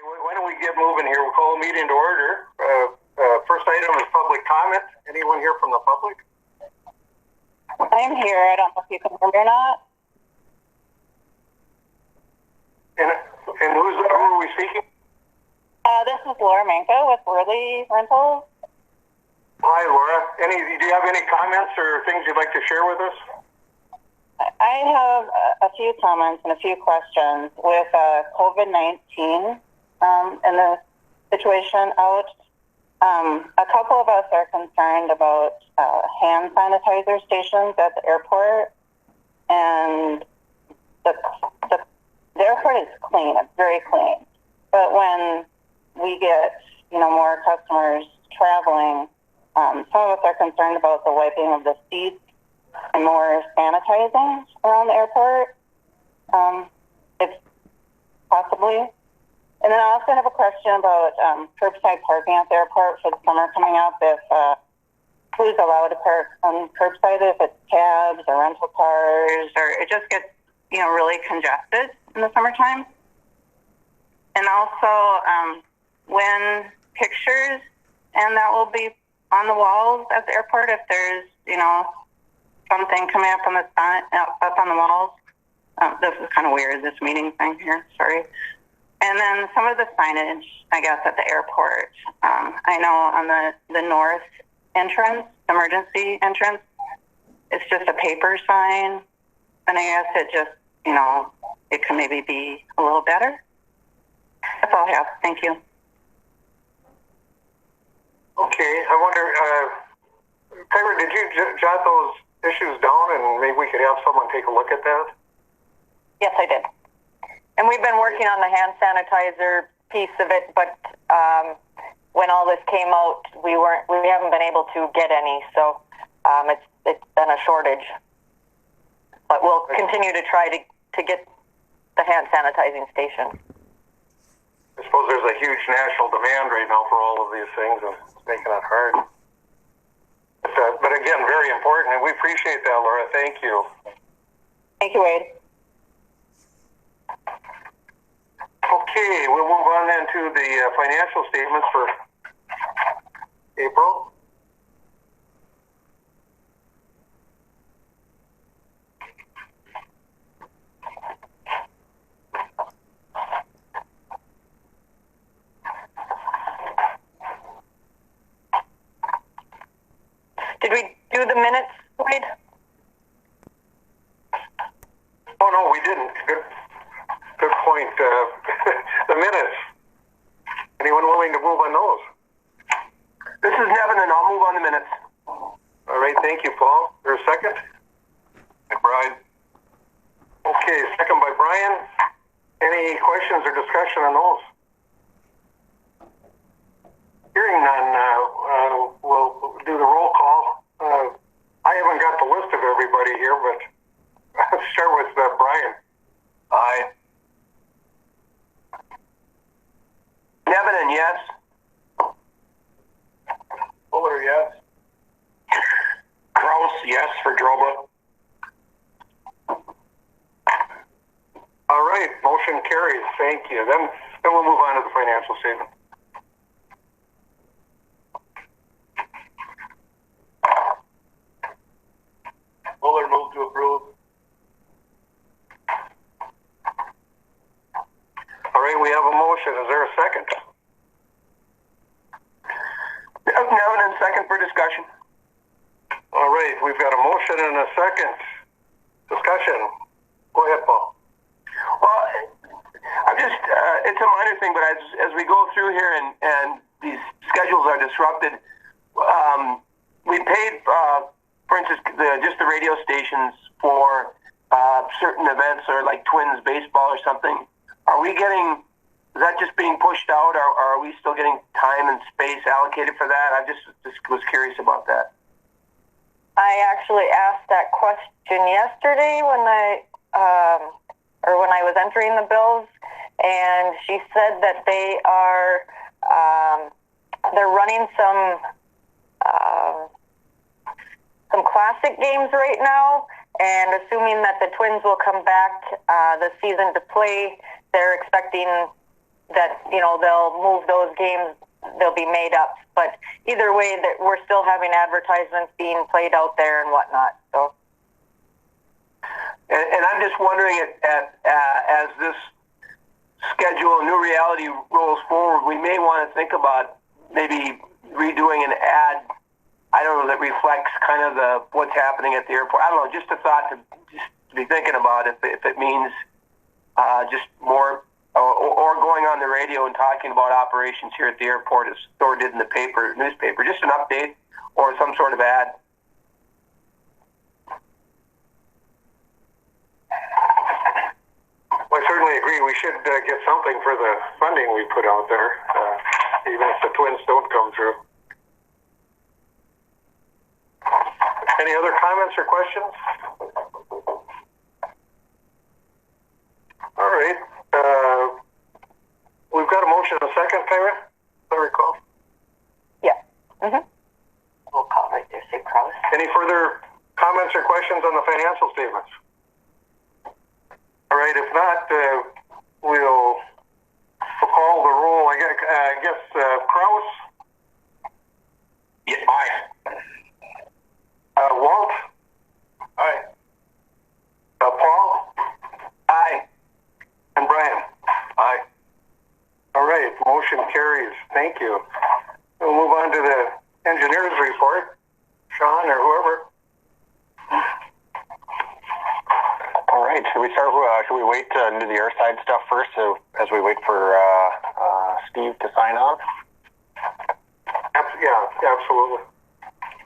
Why don't we get moving here? We'll call the meeting to order. First item is public comment. Anyone here from the public? I'm here. I don't know if you can hear me or not. And who are we speaking? This is Laura Manka with Worley Rentals. Hi, Laura. Do you have any comments or things you'd like to share with us? I have a few comments and a few questions with COVID-19 and the situation out. A couple of us are concerned about hand sanitizer stations at the airport, and the airport is clean. It's very clean. But when we get, more customers traveling, some of us are concerned about the wiping of the seats and more sanitizing around the airport. It's possibly. And then I also have a question about curbside parking at the airport for the summer coming up. If who's allowed to park on curbside, if it's cabs or rental cars, or it just gets really congested in the summertime. And also when pictures and that will be on the walls at the airport, if there's something coming up on the sign, up on the walls. This is kind of weird, this meeting thing here. Sorry. And then some of the signage, I guess, at the airport. I know on the north entrance, emergency entrance, it's just a paper sign. And I guess it just, it can maybe be a little better. That's all I have. Thank you. Okay. I wonder, Kyra, did you jot those issues down and maybe we could have someone take a look at that? Yes, I did. And we've been working on the hand sanitizer piece of it, but when all this came out, we haven't been able to get any, so it's been a shortage. But we'll continue to try to get the hand sanitizing station. I suppose there's a huge national demand right now for all of these things, and it's making it hard. But again, very important, and we appreciate that, Laura. Thank you. Thank you, Wade. Okay, we'll move on then to the financial statements for April. Did we do the minutes, Wade? Oh, no, we didn't. Good point. The minutes. Anyone willing to move on those? This is Nevin, and I'll move on the minutes. All right, thank you, Paul. There's a second? By Brian. Okay, second by Brian. Any questions or discussion on those? Hearing none, we'll do the roll call. I haven't got the list of everybody here, but I'll start with Brian. Aye. Nevin, yes. Fuller, yes. Kraus, yes for Droba. All right, motion carries. Thank you. Then we'll move on to the financial statement. Fuller, move to approve. All right, we have a motion. Is there a second? Nevin, and second for discussion. All right, we've got a motion and a second. Discussion. Go ahead, Paul. Well, I'm just, it's a minor thing, but as we go through here and these schedules are disrupted, we paid, for instance, just the radio stations for certain events or like Twins baseball or something. Is that just being pushed out, or are we still getting time and space allocated for that? I just was curious about that. I actually asked that question yesterday when I was entering the bills, and she said that they are they're running some classic games right now, and assuming that the Twins will come back this season to play, they're expecting that, they'll move those games, they'll be made up. But either way, that we're still having advertisements being played out there and whatnot. So, and I'm just wondering, as this schedule, new reality rolls forward, we may want to think about maybe redoing an ad, I don't know, that reflects kind of what's happening at the airport. I don't know, just a thought to be thinking about if it means just more, or going on the radio and talking about operations here at the airport as Thor did in the newspaper, just an update or some sort of ad. Well, I certainly agree. We should get something for the funding we put out there, even if the Twins don't come through. Any other comments or questions? All right. We've got a motion and a second, Kyra, if I recall. yeah. We'll call right there, say Krause. Any further comments or questions on the financial statements? All right. If not, we'll call the roll. I guess Krause? Yes, aye. Walt? Aye. Paul? Aye. And Brian? Aye. All right, motion carries. Thank you. We'll move on to the engineer's report. Sean or whoever. All right, should we wait to do the airside stuff first as we wait for Steve to sign on? Yeah, absolutely.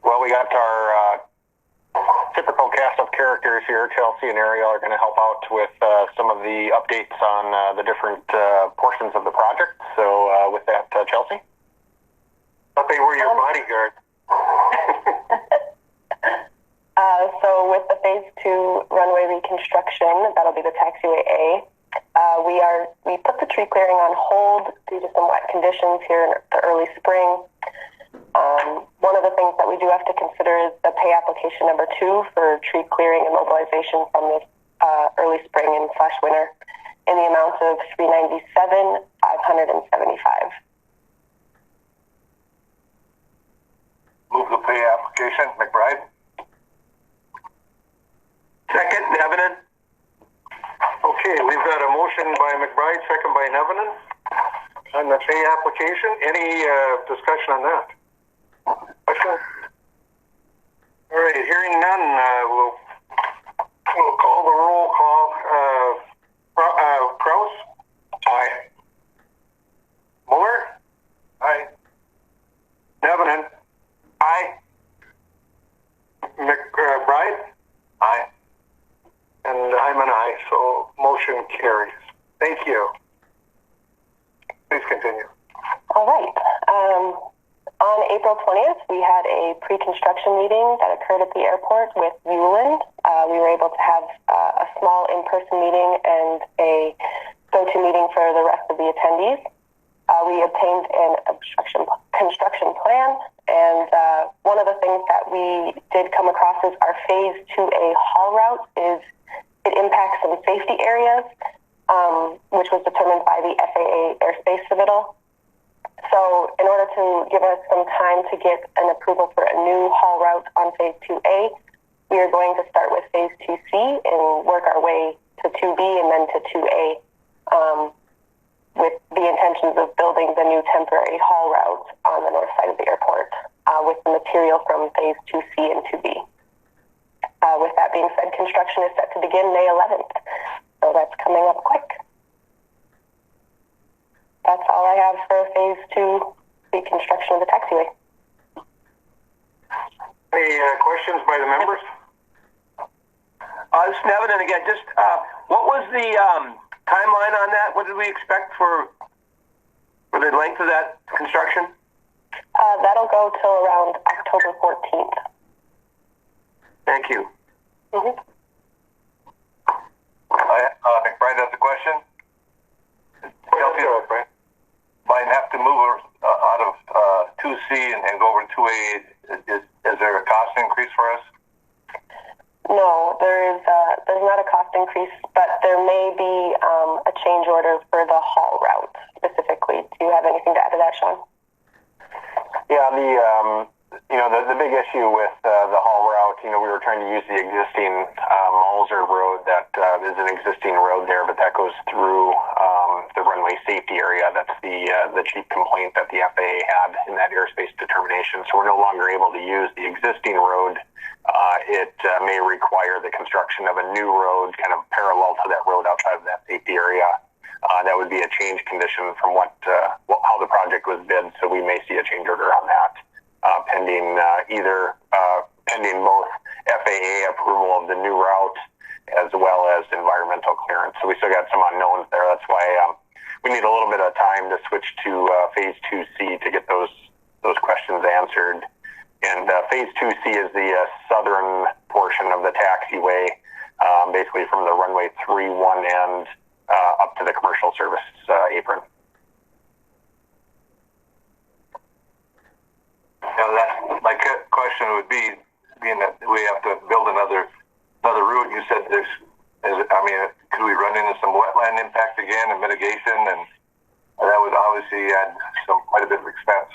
Well, we got our typical cast of characters here. Chelsea and Ariel are going to help out with some of the updates on the different portions of the project. So with that, Chelsea? I thought they were your bodyguard. So with the Phase 2 runway reconstruction, that'll be the taxiway A, we put the tree clearing on hold due to some wet conditions here in the early spring. One of the things that we do have to consider is the pay application number 2 for tree clearing and mobilization from this early spring and / winter in the amount of $397,575. Move the pay application, McBride. Second, Nevinen. Okay, we've got a motion by McBride, second by Nevinen on the pay application. Any discussion on that? Question? All right, hearing none, we'll call the roll call. Krause? Aye. Muller? Aye. Nevinen? Aye. McBride? Aye. And I'm an aye, so motion carries. Thank you. Please continue. All right. On April 20th, we had a pre-construction meeting that occurred at the airport with Uland. We were able to have a small in-person meeting and a go-to meeting for the rest of the attendees. We obtained an construction plan, and one of the things that we did come across is our Phase 2A haul route it impacts some safety areas, which was determined by the FAA airspace submittal. So in order to give us some time to get an approval for a new haul route on Phase 2A, we are going to start with Phase 2C and work our way to 2B and then to 2A, with the intentions of building the new temporary haul route on the north side of the airport with the material from Phase 2C and 2B. With that being said, construction is set to begin May 11th, so that's coming up quick. That's all I have for Phase 2 reconstruction of the taxiway. Any questions by the members? This is Nevinen again. Just what was the timeline on that? What did we expect for the length of that construction? That'll go till around October 14th. Thank you. Mm-hmm. McBride has a question. Chelsea, Brian. Might have to move out of 2C and go over to 2A. Is there a cost increase for us? No, there's not a cost increase, but there may be a change order for the haul route specifically. specifically. Do you have anything to add to that, Sean? Yeah, the big issue with the haul route, we were trying to use the existing Malzer Road that is an existing road there, but that goes through the runway safety area. That's the chief complaint that the FAA had in that airspace determination. So we're no longer able to use the existing road. It may require the construction of a new road kind of parallel to that road outside of that safety area. That would be a change condition from how the project was bid, so we may see a change order on that, pending both FAA approval of the new route as well as environmental clearance. So we still got some unknowns there. That's why we need a little bit of time to switch to Phase 2C to get those questions answered. And Phase 2C is the southern portion of the taxiway, basically from the runway 3-1 end up to the commercial service apron. Yeah, my question would be, being that we have to build another route, you said could we run into some wetland impact again and mitigation, and that would obviously add quite a bit of expense.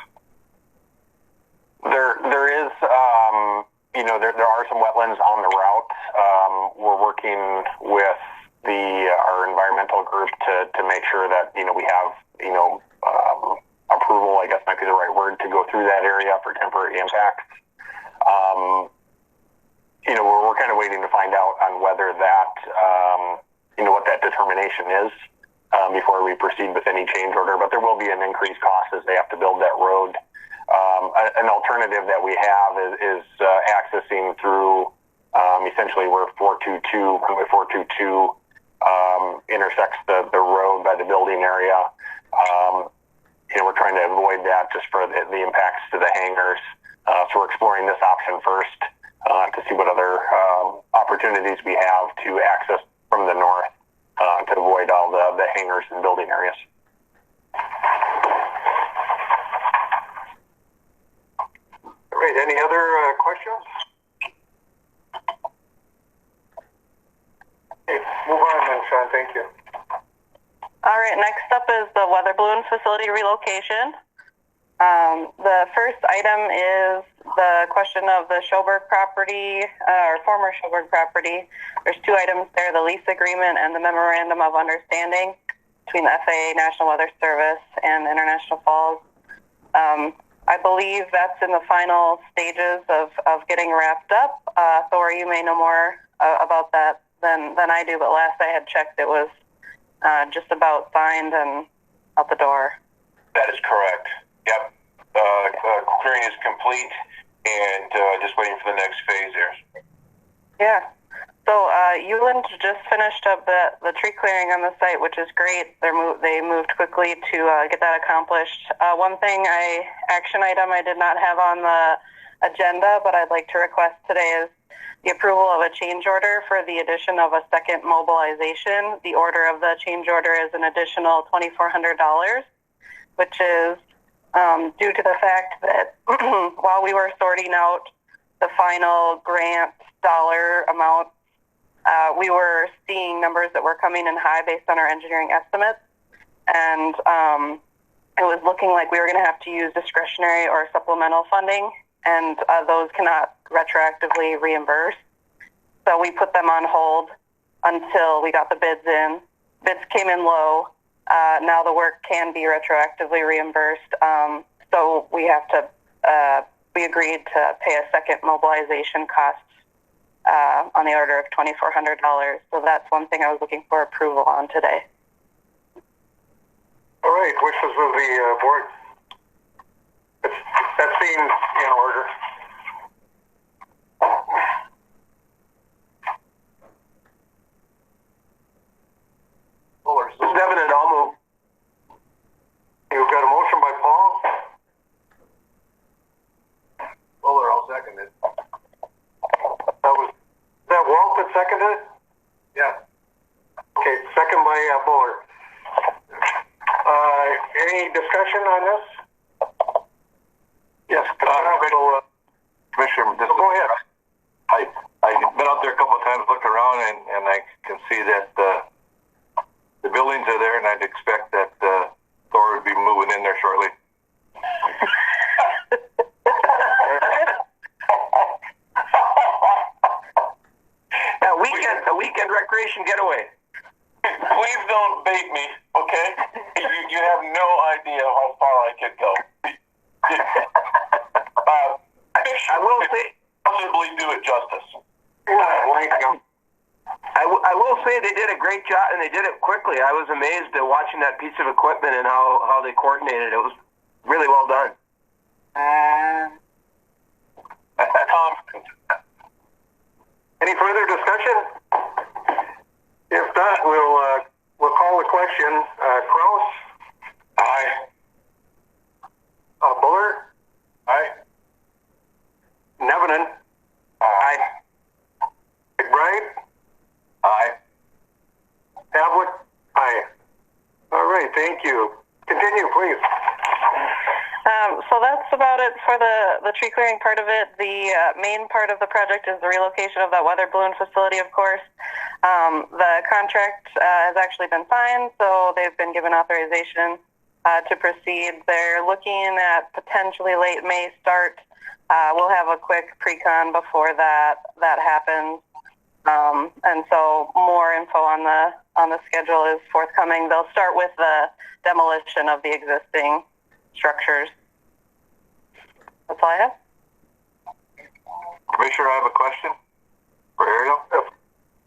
There is, there are some wetlands on the route. We're working with our environmental group to make sure that, we have, approval, I guess might be the right word, to go through that area for temporary impacts. We're kind of waiting to find out on whether that, what that determination is before we proceed with any change order. But there will be an increased cost as they have to build that road. An alternative that we have is accessing through essentially where 422 intersects the road by the building area. We're trying to avoid that just for the impacts to the hangars. So we're exploring this option first to see what other opportunities we have to access from the north to avoid all the hangars and building areas. All right, any other questions? Okay, move on then, Sean, thank you. All right, next up is the weather balloon facility relocation. The first item is the question of the Schoberg property, or former Schoberg property. There's two items there, the lease agreement and the memorandum of understanding between the FAA, National Weather Service, and International Falls. I believe that's in the final stages of getting wrapped up. Thor, you may know more about that than I do, but last I had checked, it was just about signed and out the door. That is correct. Yep. Clearing is complete, and just waiting for the next phase there. Yeah. So Uland just finished up the tree clearing on the site, which is great. They moved quickly to get that accomplished. One action item I did not have on the agenda, but I'd like to request today is the approval of a change order for the addition of a second mobilization. The order of the change order is an additional $2,400, which is due to the fact that while we were sorting out the final grant dollar amount, we were seeing numbers that were coming in high based on our engineering estimates, and it was looking like we were going to have to use discretionary or supplemental funding, and those cannot retroactively reimburse. So we put them on hold until we got the bids in. Bids came in low. Now the work can be retroactively reimbursed. So we have to, we agreed to pay a second mobilization cost on the order of $2,400. So that's one thing I was looking for approval on today. All right, wishes of the board. That seems in order. This is Devin and I'll move. You've got a motion by Paul. Fuller, I'll second it. That Walt that seconded it? Yeah. Okay, second by Buller. Any discussion on this? Yes. Commissioner, Go ahead. I've been out there a couple of times, looked around, and I can see that the buildings are there, and I'd expect that Thor would be moved shortly. A weekend recreation getaway. Please don't bait me, okay? You have no idea how far I could go. I will say, possibly do it justice. I will say they did a great job, and they did it quickly. I was amazed at watching that piece of equipment and how they coordinated. It was really well done. Tom, Any further discussion? If not, we'll call the question. Kraus? aye. Buller? Aye. Nevenin? Aye. McBride? Aye. Havlet? Aye. All right, thank you. Continue, please. So that's about it for the tree clearing part of it. The main part of the project is the relocation of that weather balloon facility, of course. The contract has actually been signed, so they've been given authorization to proceed. They're looking at potentially late May start. We'll have a quick pre-con before that happens. And so more info on the schedule is forthcoming. They'll start with the demolition of the existing structures. That's all I have. Commissioner, I have a question for Ariel.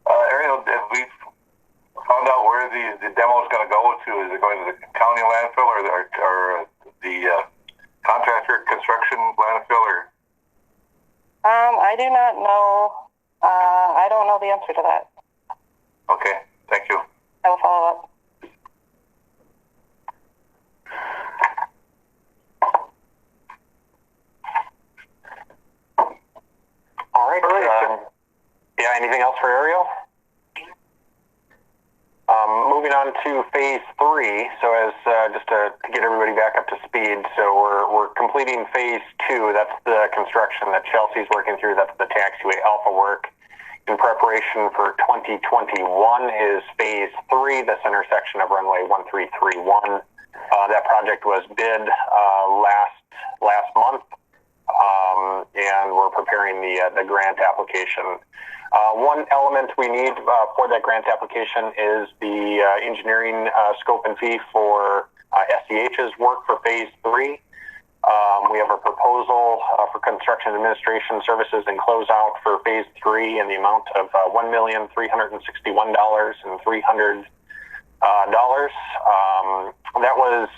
Ariel, have we found out where the demo is going to go to? Is it going to the county landfill or the contractor construction landfill? Or I do not know. I don't know the answer to that. okay, thank you. I will follow up. All right. Yeah, anything else for Ariel? Moving on to phase 3. So as just to get everybody back up to speed, so we're completing phase 2. That's the construction that Chelsea's working through. That's the taxiway alpha work. In preparation for 2021 is phase 3, this intersection of runway 1331. That project was bid last month, and we're preparing the grant application. One element we need for that grant application is the engineering scope and fee for SCH's work for phase 3. We have a proposal for construction administration services and closeout for phase 3 in the amount of $1,361,300. That was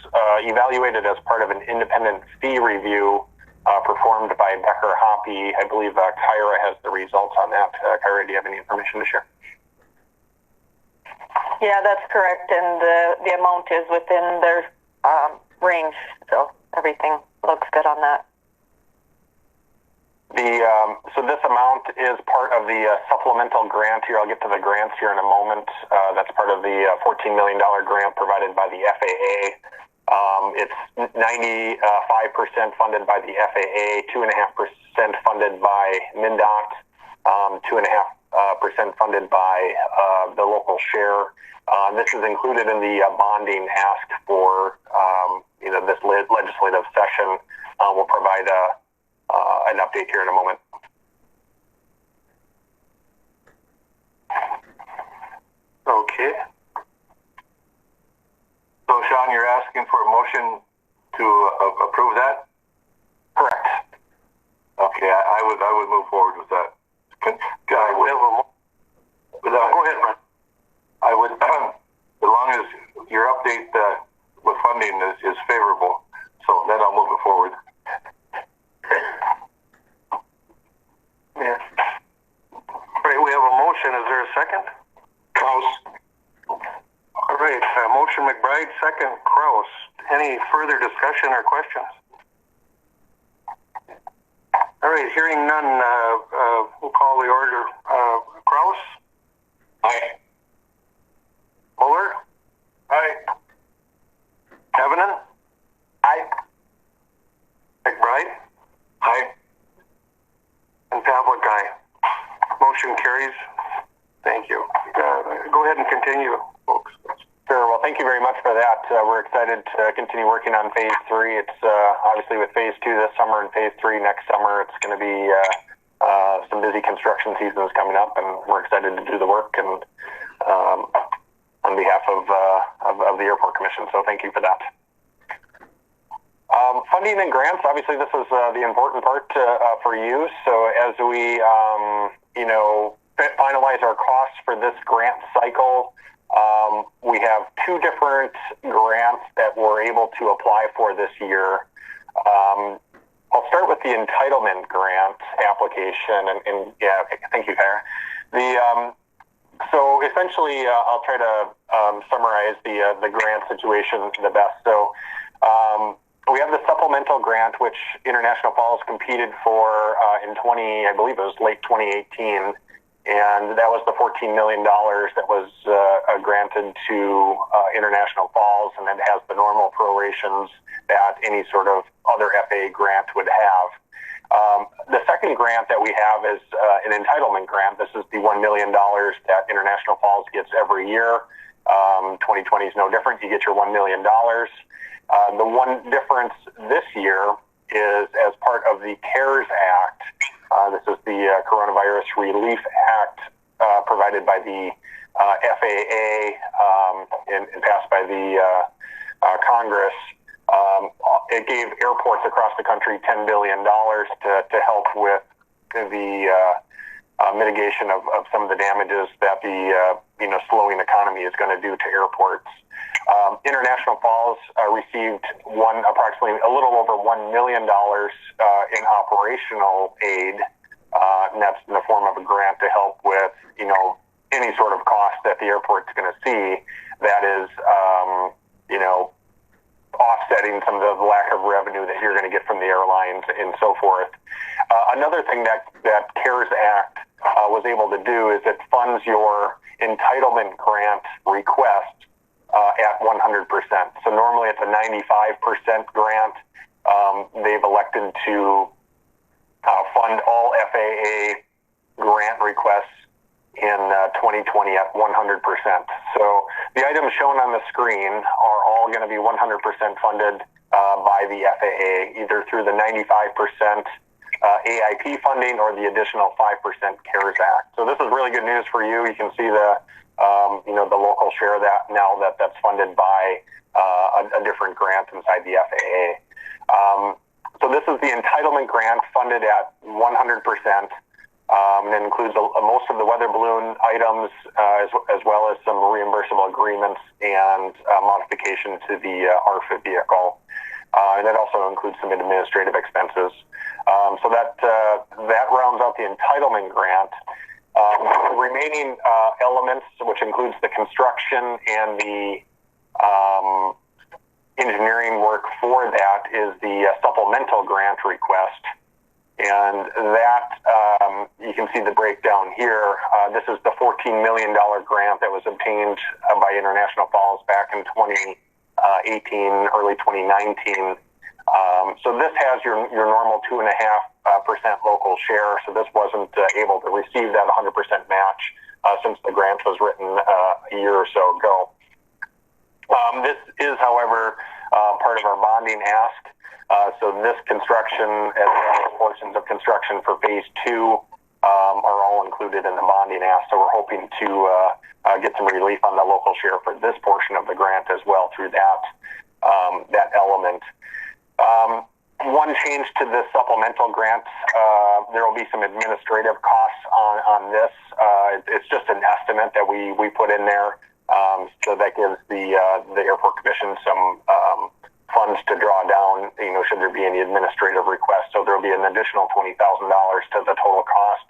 evaluated as part of an independent fee review performed by Becker Hoppy. I believe Kyra has the results on that. Kyra, do you have any information to share? Yeah, that's correct, and the amount is within their range, so everything looks good on that. So this amount is part of the supplemental grant here. I'll get to the grants here in a moment. That's part of the $14 million grant provided by the FAA. It's 95% funded by the FAA, 2.5% funded by MnDOT, 2.5% funded by the local share. This is included in the bonding asked for this legislative session. We'll provide an update here in a moment. Okay. So, Sean, you're asking for a motion to approve that? Correct. Okay, I would move forward with that. We have a go ahead, Brent. I would, as long as your update with funding is favorable, so then I'll move it forward. Yeah. All right, we have a motion. Is there a second? Klaus? All right, motion McBride, second Kraus. Any further discussion or questions? All right, hearing none, we'll call the order. Kraus? Aye. Buller? Aye. Evenen? Aye. McBride? Aye. And Pavlik, aye. Motion carries. Thank you. Go ahead and continue, folks. Sure. Well, thank you very much for that. We're excited to continue working on Phase 3. It's obviously with Phase 2 this summer and Phase 3 next summer. It's going to be some busy construction seasons coming up, and we're excited to do the work and on behalf of the Airport Commission. So thank you for that. Funding and grants. Obviously, this is the important part for you. So as we finalize our costs for this grant cycle. We have two different grants that we're able to apply for this year. I'll start with the entitlement grant application, and yeah, thank you, Kyra. So essentially, I'll try to summarize the grant situation the best. So we have the supplemental grant, which International Falls competed for in I believe it was late 2018. And that was the $14 million that was granted to International Falls, and it has the normal prorations that any sort of other FAA grant would have. The second grant that we have is an entitlement grant. This is the $1 million that International Falls gets every year. 2020 is no different. You get your $1 million. The one difference this year is as part of the CARES Act. This is the Coronavirus Relief Act provided by the FAA and passed by the Congress. It gave airports across the country $10 billion to help with the mitigation of some of the damages that the slowing economy is going to do to airports. International Falls received approximately a little over $1 million in operational aid, and that's in the form of a grant to help with any sort of cost that the airport's going to see that is offsetting some of the lack of revenue that you're going to get from the airlines and so forth. Another thing that CARES Act was able to do is it funds your entitlement grant request at 100%. So normally it's a 95% grant. They've elected to fund all FAA grant requests in 2020 at 100%. So the items shown on the screen are all going to be 100% funded by the FAA, either through the 95% AIP funding or the additional 5% CARES Act. So this is really good news for you. You can see the local share of that now that's funded by a different grant inside the FAA. So this is the entitlement grant funded at 100%. And it includes most of the weather balloon items as well as some reimbursable agreements and modification to the RFID vehicle. And it also includes some administrative expenses. So that rounds out the entitlement grant. The remaining elements, which includes the construction and the engineering work for that, is the supplemental grant request. And that, you can see the breakdown here. This is the $14 million grant that was obtained by International Falls back in 2018, early 2019. So this has your normal 2.5% local share. So this wasn't able to receive that 100% match since the grant was written a year or so ago. This is, however, part of our bonding ask. So this construction, as well as portions of construction for Phase 2, are all included in the bonding ask. So we're hoping to get some relief on the local share for this portion of the grant as well through that element. One change to the supplemental grant, there will be some administrative costs on this. It's just an estimate that we put in there, so that gives the Airport Commission some funds to draw down, should there be any administrative requests. So there will be an additional $20,000 to the total cost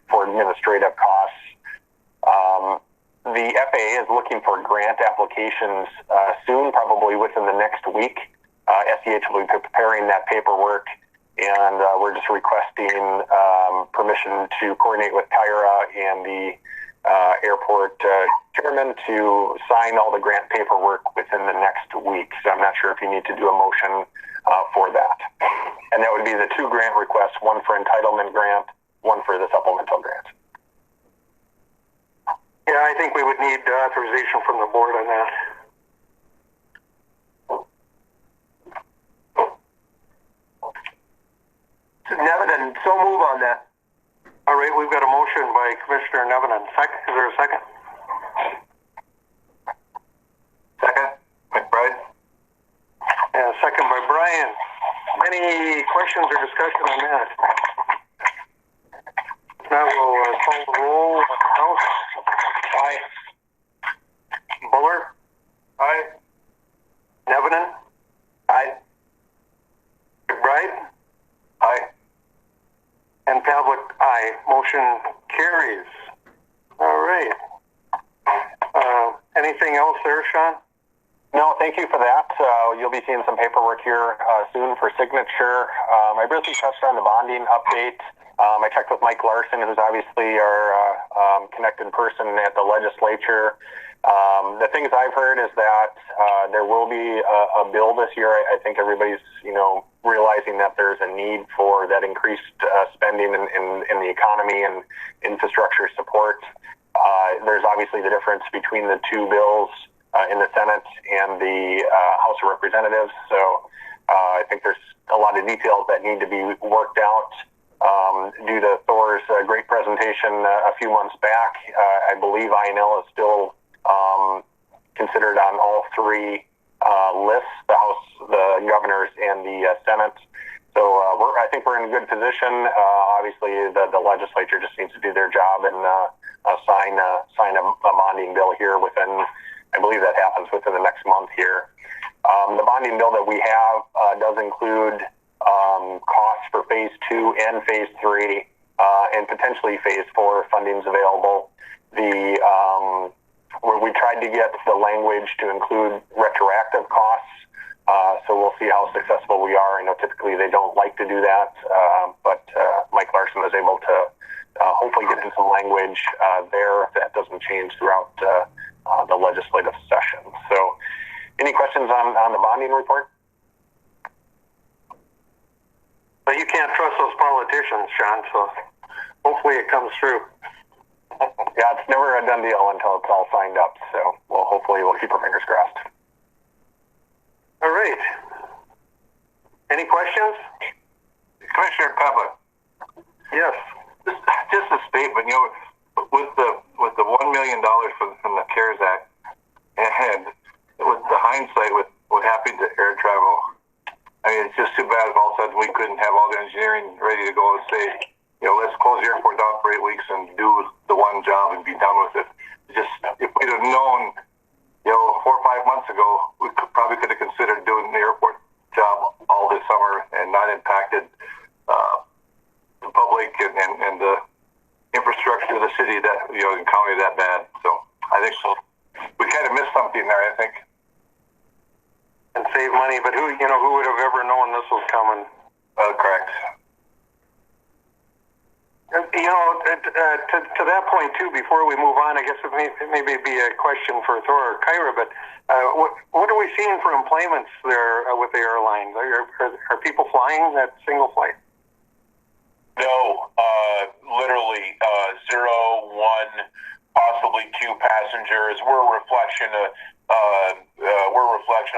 for administrative costs. The FAA is looking for grant applications soon, probably within the next week. SEH will be preparing that paperwork, and we're just requesting permission to coordinate with Kyra and the airport chairman to sign all the grant paperwork within the next week. So I'm not sure if you need to do a motion for that. And that would be the two grant requests, one for entitlement grant, one for the supplemental grant. Yeah, I think we would need authorization from the board on that. Brian, any questions or discussion on that? Now we'll call the roll. House? Aye. Buller? Aye. Nevinen? Aye. McBride? Aye. And Pavlik, aye. Motion carries. All right. Anything else there, Sean? No, thank you for that. You'll be seeing some paperwork here soon for signature. I briefly touched on the bonding update. I checked with Mike Larson, who's obviously our connected person at the legislature. The things I've heard is that there will be a bill this year. I think everybody's, realizing that there's a need for that increased spending in the economy and infrastructure support. There's obviously the difference between the two bills in the Senate and the House of Representatives. So I think there's a lot of details that need to be worked out. Due to Thor's great presentation a few months back, I believe Int'l is still considered on all three lists, the House, the governors, and the Senate. So I think we're in a good position. Obviously, the legislature just needs to do their job and sign a bonding bill here within, I believe that happens within the next month here. The bonding bill that we have does include costs for Phase 2 and Phase 3 and potentially Phase 4 fundings available. Where we tried to get the language to include retroactive costs, so we'll see how successful we are. I know typically they don't like to do that, but Mike Larson was able to hopefully get in some language there that doesn't change throughout the legislative session. So any questions on the bonding report? But you can't trust those politicians, Sean, so hopefully it comes through. Yeah, it's never a done deal until it's all signed up, so hopefully we'll keep our fingers crossed. All right. Any questions? Commissioner Pavlik. Yes. Just a statement, with the $1 million from the CARES Act, and with the hindsight with what happened to air travel, I mean, it's just too bad if all of a sudden we couldn't have all the engineering ready to go and say, let's close the airport down for 8 weeks and do the one job and be done with it. Just, if we'd have known, 4 or 5 months ago, we probably could have considered doing the airport job all this summer and not impacted the public and the infrastructure of the city that, and county that bad. So I think we kind of missed something there, I think. And save money, but who would have ever known this was coming? Correct. To that point too, before we move on, I guess it may be a question for Thor or Kyra, but what are we seeing for employments there with the airlines? Are people flying that single flight? No, literally 0, 1, possibly 2 passengers. We're a reflection of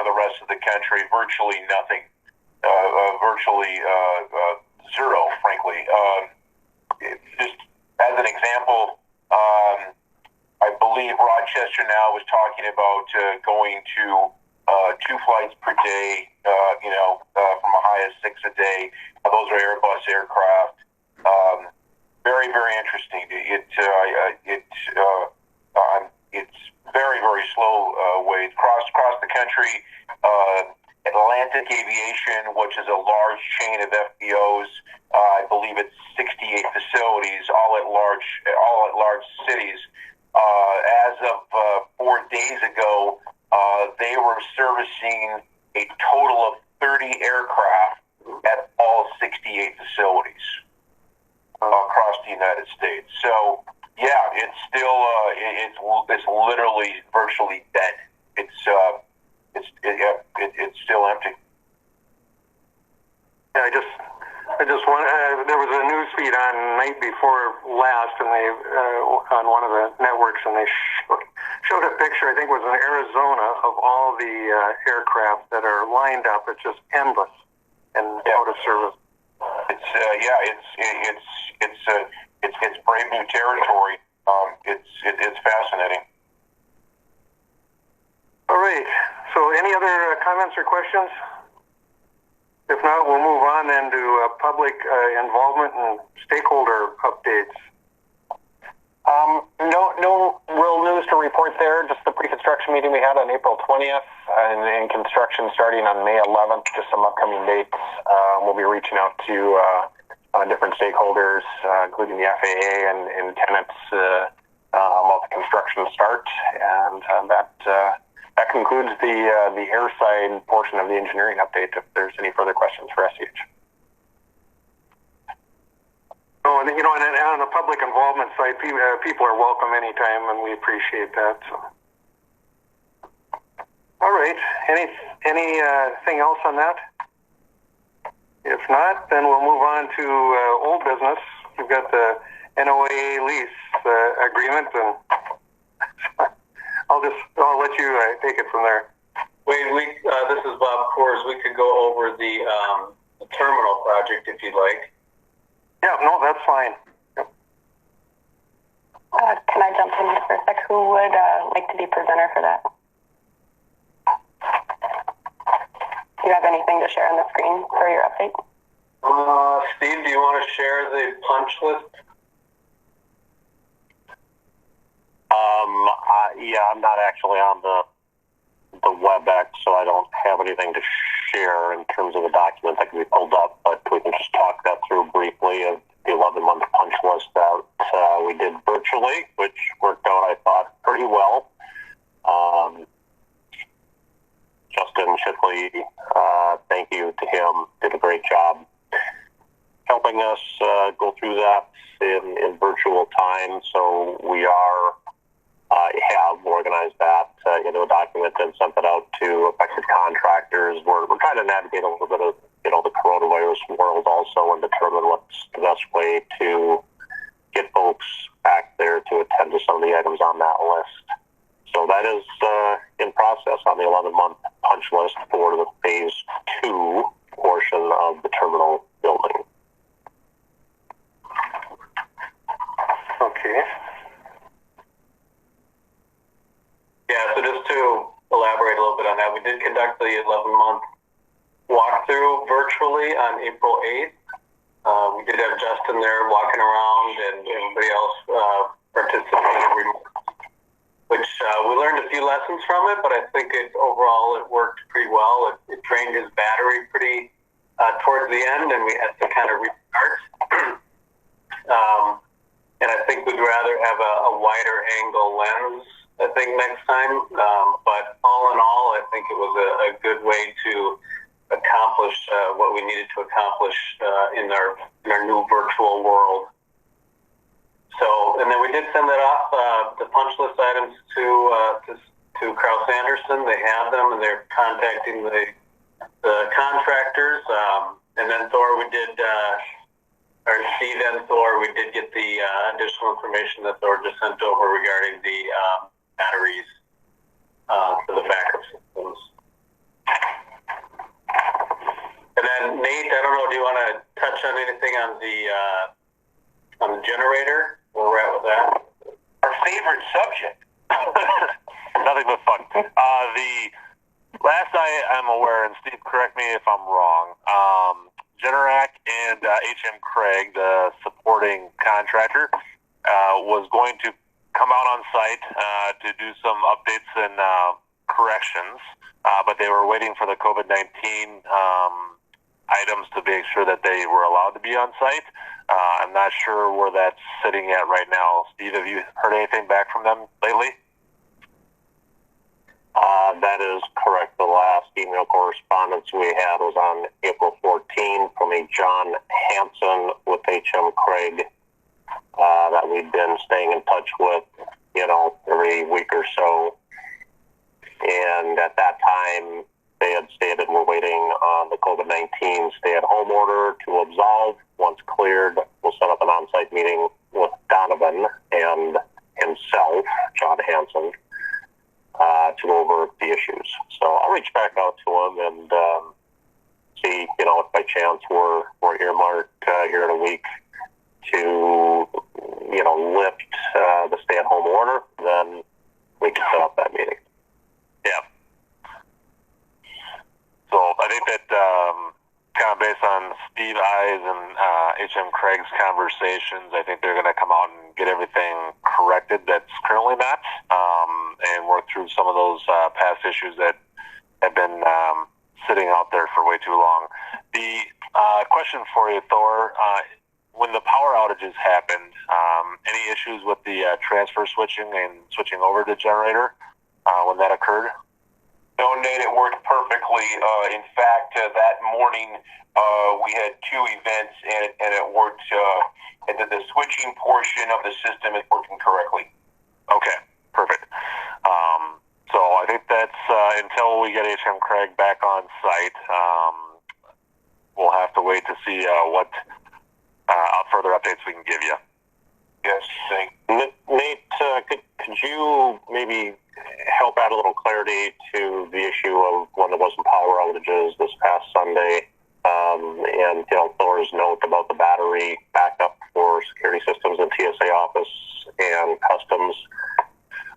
the rest of the country. Virtually nothing. Virtually zero, frankly. Just as an example, I believe Rochester now was talking about going to 2 flights per day, from a high of 6 a day. Those are Airbus aircraft. Very, very interesting. It's very, very slow ways across the country. Atlantic Aviation, which is a large chain of FBOs, I believe it's 68 facilities, all at large cities. As of 4 days ago, they were servicing a total of 30 aircraft at all 68 facilities across the United States. So, yeah, it's still it's literally virtually dead. It's still empty. Yeah, I just want. There was a news feed on night before last, and they on one of the networks, and they showed a picture. I think it was in Arizona of all the aircraft that are lined up. It's just endless and out of service. It's brave new territory. It's fascinating. All right. So, any other comments or questions? If not, we'll move on then to public involvement and stakeholder updates. No real news to report there. Just the pre-construction meeting we had on April 20th, and construction starting on May 11th. Just some upcoming dates. We'll be reaching out to different stakeholders, including the FAA and tenants, about the construction start. And that concludes the airside portion of the engineering update. If there's any further questions for SEH. Oh, and and on the public involvement side, people are welcome anytime, and we appreciate that. So, all right. Anything else on that? If not, then we'll move on to old business. We've got the NOAA lease agreement, and I'll let you take it from there. Wade, this is Bob Kors. We could go over the terminal project if you'd like. Yeah, no, that's fine. Yep. Can I jump in here for a sec? Who would like to be presenter for that? Do you have anything to share on the screen for your update? Steve, do you want to share the punch list? Yeah, I'm not actually on the WebEx, so I don't have anything to share in terms of the document that can be pulled up, but we can just talk that through briefly of the 11-month punch list that we did virtually, which worked out, I thought, pretty well. Justin Shipley, thank you to him, did a great job helping us go through that in virtual time, so we have organized that into a document and sent it out to affected contractors. We're trying to navigate a little bit of the coronavirus world also and determine what's the best way to get folks back there to attend to some of the items on that list. So that is in process on the 11-month punch list for the phase 2 portion of the terminal building. Okay. Yeah, so just to elaborate a little bit on that, we did conduct the 11-month walkthrough virtually on April 8th. We did have Justin there walking around and everybody else participated, which we learned a few lessons from it, but I think overall it worked pretty well. It drained his battery pretty towards the end, and we had to kind of restart. And I think we'd rather have a wider angle lens, I think, next time. But all in all, I think it was a good way to accomplish what we needed to accomplish in our new virtual world. So, and then we did send that off, the punch list items to Kraus Anderson. They have them, and they're contacting the contractors. And then Steve and Thor, we did get the additional information that Thor just sent over regarding the batteries for the backup systems. And then Nate, I don't know, do you want to touch on anything on the generator? Where we're at with that? Our favorite subject. Nothing but fun. The last I'm aware, and Steve, correct me if I'm wrong, Generac and HM Craig, the supporting contractor, was going to come out on site to do some updates and corrections, but they were waiting for the COVID-19 items to make sure that they were allowed to be on site. I'm not sure where that's sitting at right now. Steve, have you heard anything back from them lately? That is correct. The last email correspondence we had was on April 14 from a John Hanson with HM Craig that we've been staying in touch with, every week or so. And at that time, they had stated we're waiting on the COVID-19 stay-at-home order to absolve. Once cleared, we'll set up an on-site meeting with Donovan and himself, John Hanson, to go over the issues. So I'll reach back out to him and see, if by chance we're earmarked here in a week to, lift the stay-at-home order, then we can set up that meeting. Yeah. So I think that HM Craig's conversations, I think they're going to come out and get everything corrected that's currently not, and work through some of those past issues that have been sitting out there for way too long. The question for you, Thor, when the power outages happened, any issues with the transfer switching and switching over to generator when that occurred? No, Nate, it worked perfectly. In fact, that morning we had two events, and it worked. And the switching portion of the system is working correctly. Okay, perfect. So I think that's until we get HM Craig back on site. We'll have to wait to see what further updates we can give you. Yes, thank Nate, could you maybe help add a little clarity to the issue of when there wasn't power outages this past Sunday, and Thor's note about the battery backup for security systems in TSA office and customs?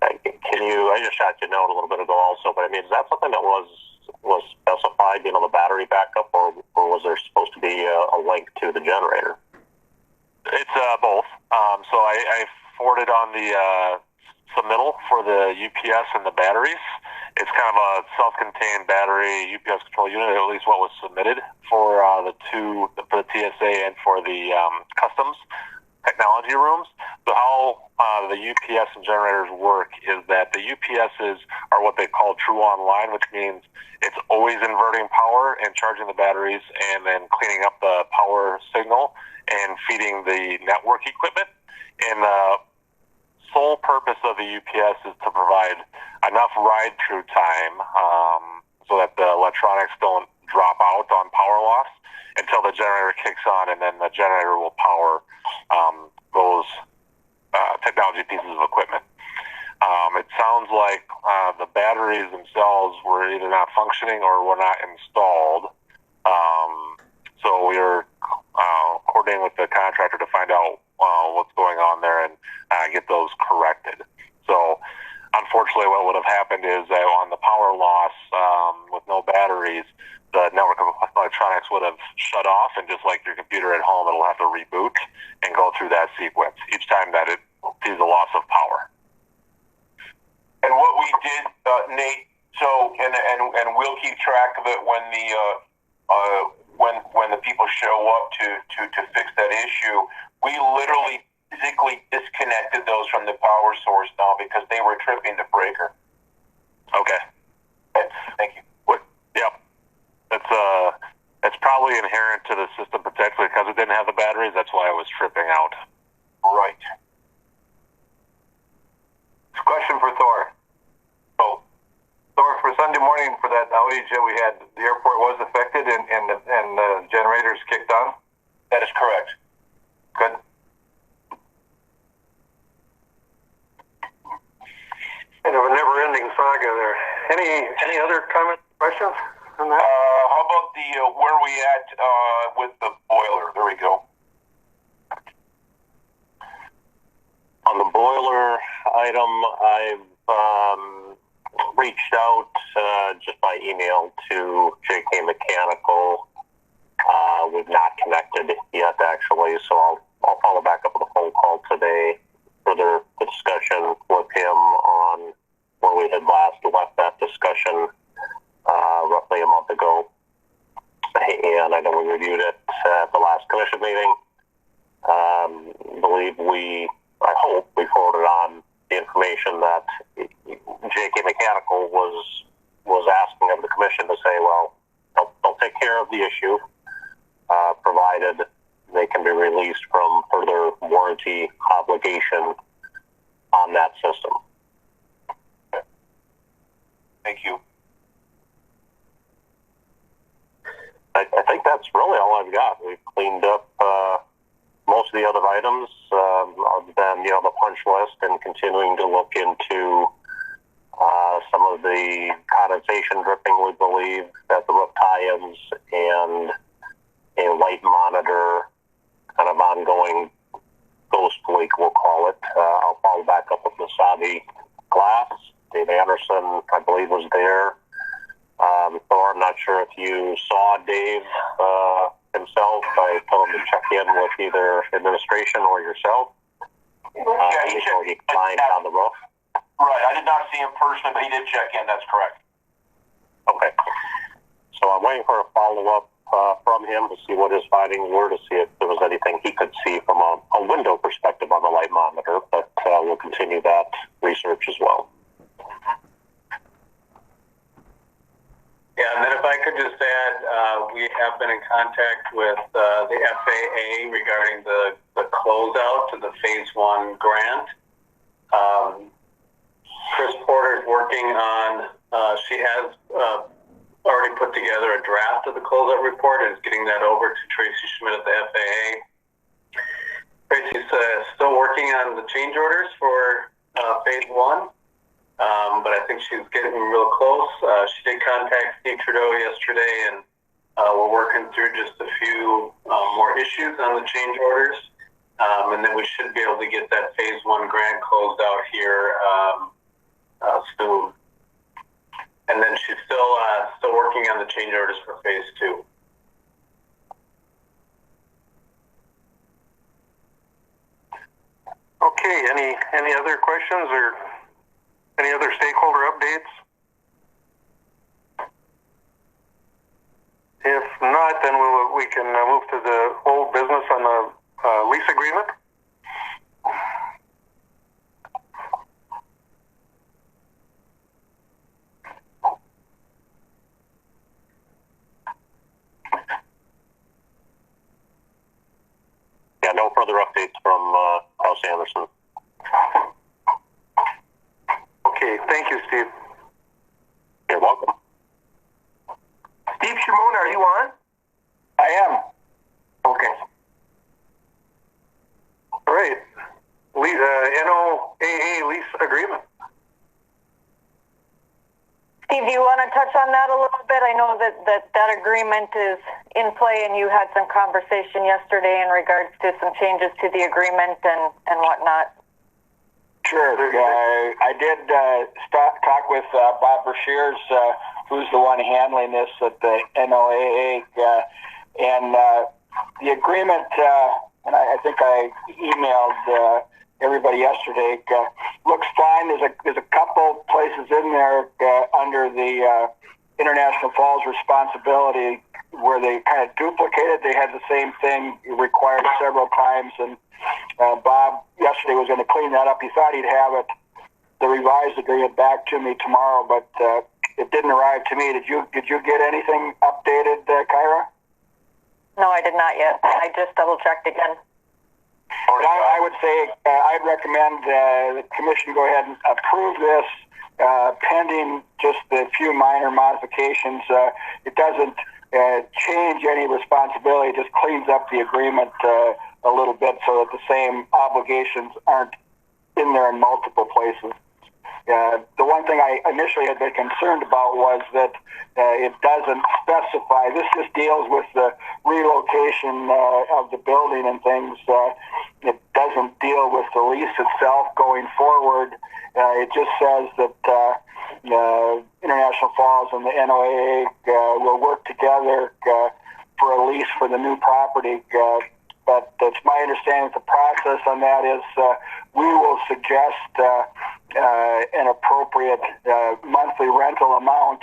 Can you? I just shot you a note a little bit ago also, but I mean, is that something that was specified? The battery backup, or was there supposed to be a link to the generator? It's both. So I forwarded on the submittal for the UPS and the batteries. It's kind of a self-contained battery UPS control unit, at least what was submitted for the TSA and for the customs technology rooms. So how the UPS and generators work is that the UPSs are what they call true online, which means it's always inverting power and charging the batteries and then cleaning up the power signal and feeding the network equipment. And the sole purpose of the UPS is to provide enough ride-through time so that the electronics don't drop out on power loss until the generator kicks on, and then the generator will power those technology pieces of equipment. It sounds like the batteries themselves were either not functioning or were not installed. So we are coordinating with the contractor to find out what's going on there and get those corrected. So unfortunately, what would have happened is that on the power loss with no batteries, the network of electronics would have shut off, and just like your computer at home, it'll have to reboot and go through that sequence each time that it sees a loss of power. And what we did, Nate, so and we'll keep track of it when the people show up to fix that issue. We literally physically disconnected those from the power source now because they were tripping the breaker. Okay. Thank you. Yep. That's probably inherent to the system potentially because it didn't have the batteries. That's why it was tripping out. Right. Question for Thor. Oh, Thor, for Sunday morning for that outage that we had, the airport was affected and the generators kicked on? that is correct. Good. Kind of a never-ending saga there. Any other comments, questions on that? How about the where we at with the boiler? There we go. On the boiler item, I've reached out just by email to JK Mechanical. We've not connected yet, actually, so I'll follow back up with a phone call today for the discussion with him on where we had last left that discussion roughly a month ago. And I know we reviewed it at the last commission meeting. I hope we forwarded on the information that JK Mechanical was asking of the commission to say, well, they'll take care of the issue, provided they can be released from further warranty obligation on that system. Thank you. I think that's really all I've got. We've cleaned up most of the other items, other than the punch list, and continuing to look into some of the condensation dripping, we believe, at the roof tie-ins, and a light monitor, kind of ongoing ghost leak, we'll call it. I'll follow back up with Wasabi Glass. Dave Anderson, I believe, was there. Thor, I'm not sure if you saw Dave himself, I told him to check in with either administration or yourself. Before he climbed on the roof. Right. I did not see him personally, but he did check in. That's correct. Okay. So I'm waiting for a follow-up from him to see what his findings were, to see if there was anything he could see from a window perspective on the light monitor, but we'll continue that research as well. Yeah, and then if I could just add, we have been in contact with the FAA regarding the closeout to the Phase 1 grant. Chris Porter is working on, she has already put together a draft of the closeout report and is getting that over to Tracy Schmidt at the FAA. Tracy's still working on the change orders for Phase 1. But I think she's getting real close. She did contact Steve Trudeau yesterday, and we're working through just a few more issues on the change orders. And then we should be able to get that Phase 1 grant closed out here soon. And then she's still working on the change orders for Phase 2. Okay, any other questions or any other stakeholder updates? If not, then we can move to the old business on the lease agreement. Yeah, no further updates from House Anderson. Okay, thank you, Steve. You're welcome. Steve Shimon, are you on? I am. Okay. All right. NOAA lease agreement. Steve, do you want to touch on that a little bit? I know that agreement is in play, and you had some conversation yesterday in regards to some changes to the agreement and whatnot. Sure. I did talk with Bob Brashears, who's the one handling this at the NOAA, and the agreement, and I think I emailed everybody yesterday, looks fine. There's a couple places in there under the International Falls responsibility where they kind of duplicated. They had the same thing required several times, and Bob yesterday was going to clean that up. He thought he'd have the revised agreement back to me tomorrow, but it didn't arrive to me. Did you get anything updated, Kyra? No, I did not yet. I just double-checked again. I would say I'd recommend the commission go ahead and approve this pending just a few minor modifications. It doesn't change any responsibility. It just cleans up the agreement a little bit so that the same obligations aren't in there in multiple places. The one thing I initially had been concerned about was that it doesn't specify. This just deals with the relocation of the building and things. It doesn't deal with the lease itself going forward. It just says that International Falls and the NOAA will work together for a lease for the new property. But it's my understanding that the process on that is we will suggest an appropriate monthly rental amount,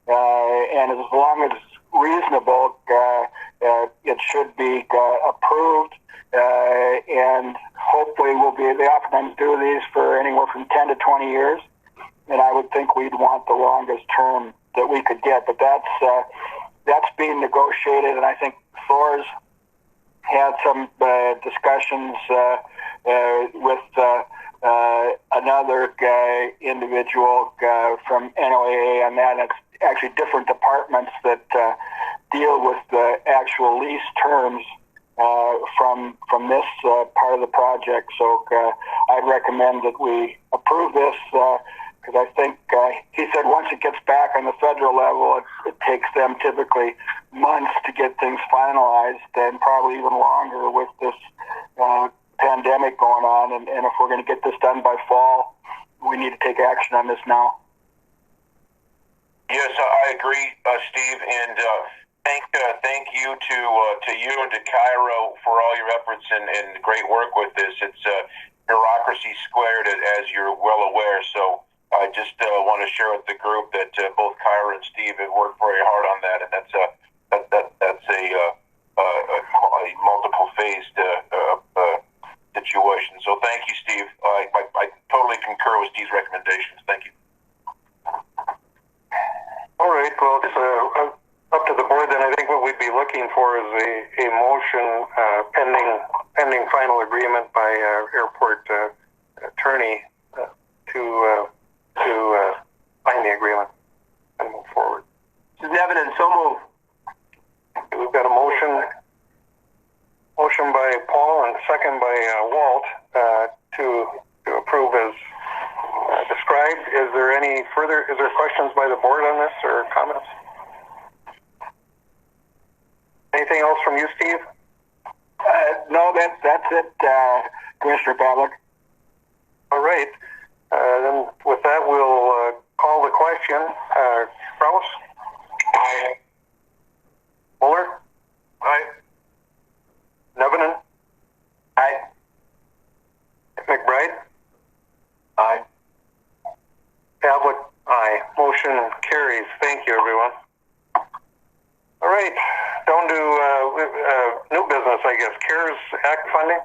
and as long as it's reasonable, it should be approved, and hopefully we'll be able to do these for anywhere from 10 to 20 years, and I would think we'd want the longest term that we could get, but that's being negotiated, and I think Thor's had some discussions with another individual from NOAA on that. It's actually different departments that deal with the actual lease terms from this part of the project. So I'd recommend that we approve this because I think he said once it gets back on the federal level, it takes them typically months to get things finalized, and probably even longer with this pandemic going on. And if we're going to get this done by fall, we need to take action on this now. Yes, I agree, Steve, and thank you you to you and to Cairo for all your efforts and great work with this. It's bureaucracy squared, as you're well aware. So I just want to share with the group that both Cairo and Steve have worked very hard on that, and that's a multiple phased situation. So thank you, Steve. I totally concur with Steve's recommendations. Thank you. All right. Well, it's up to the board. Then I think what we'd be looking for is a motion pending final agreement by our airport attorney to sign the agreement and move forward. Nevin, and so move. We've got a motion by Paul and second by Walt to approve as described. Is there questions by the board on this or comments? Anything else from you, Steve? No, that's it, Commissioner Pavlik. All right. Then with that, we'll call the question. Rouse? Aye. Muller? Aye. Nevenin? Aye. McBride? Aye. Pavlik? Aye. Motion carries. Thank you, everyone. All right. Down to new business, I guess. CARES Act funding?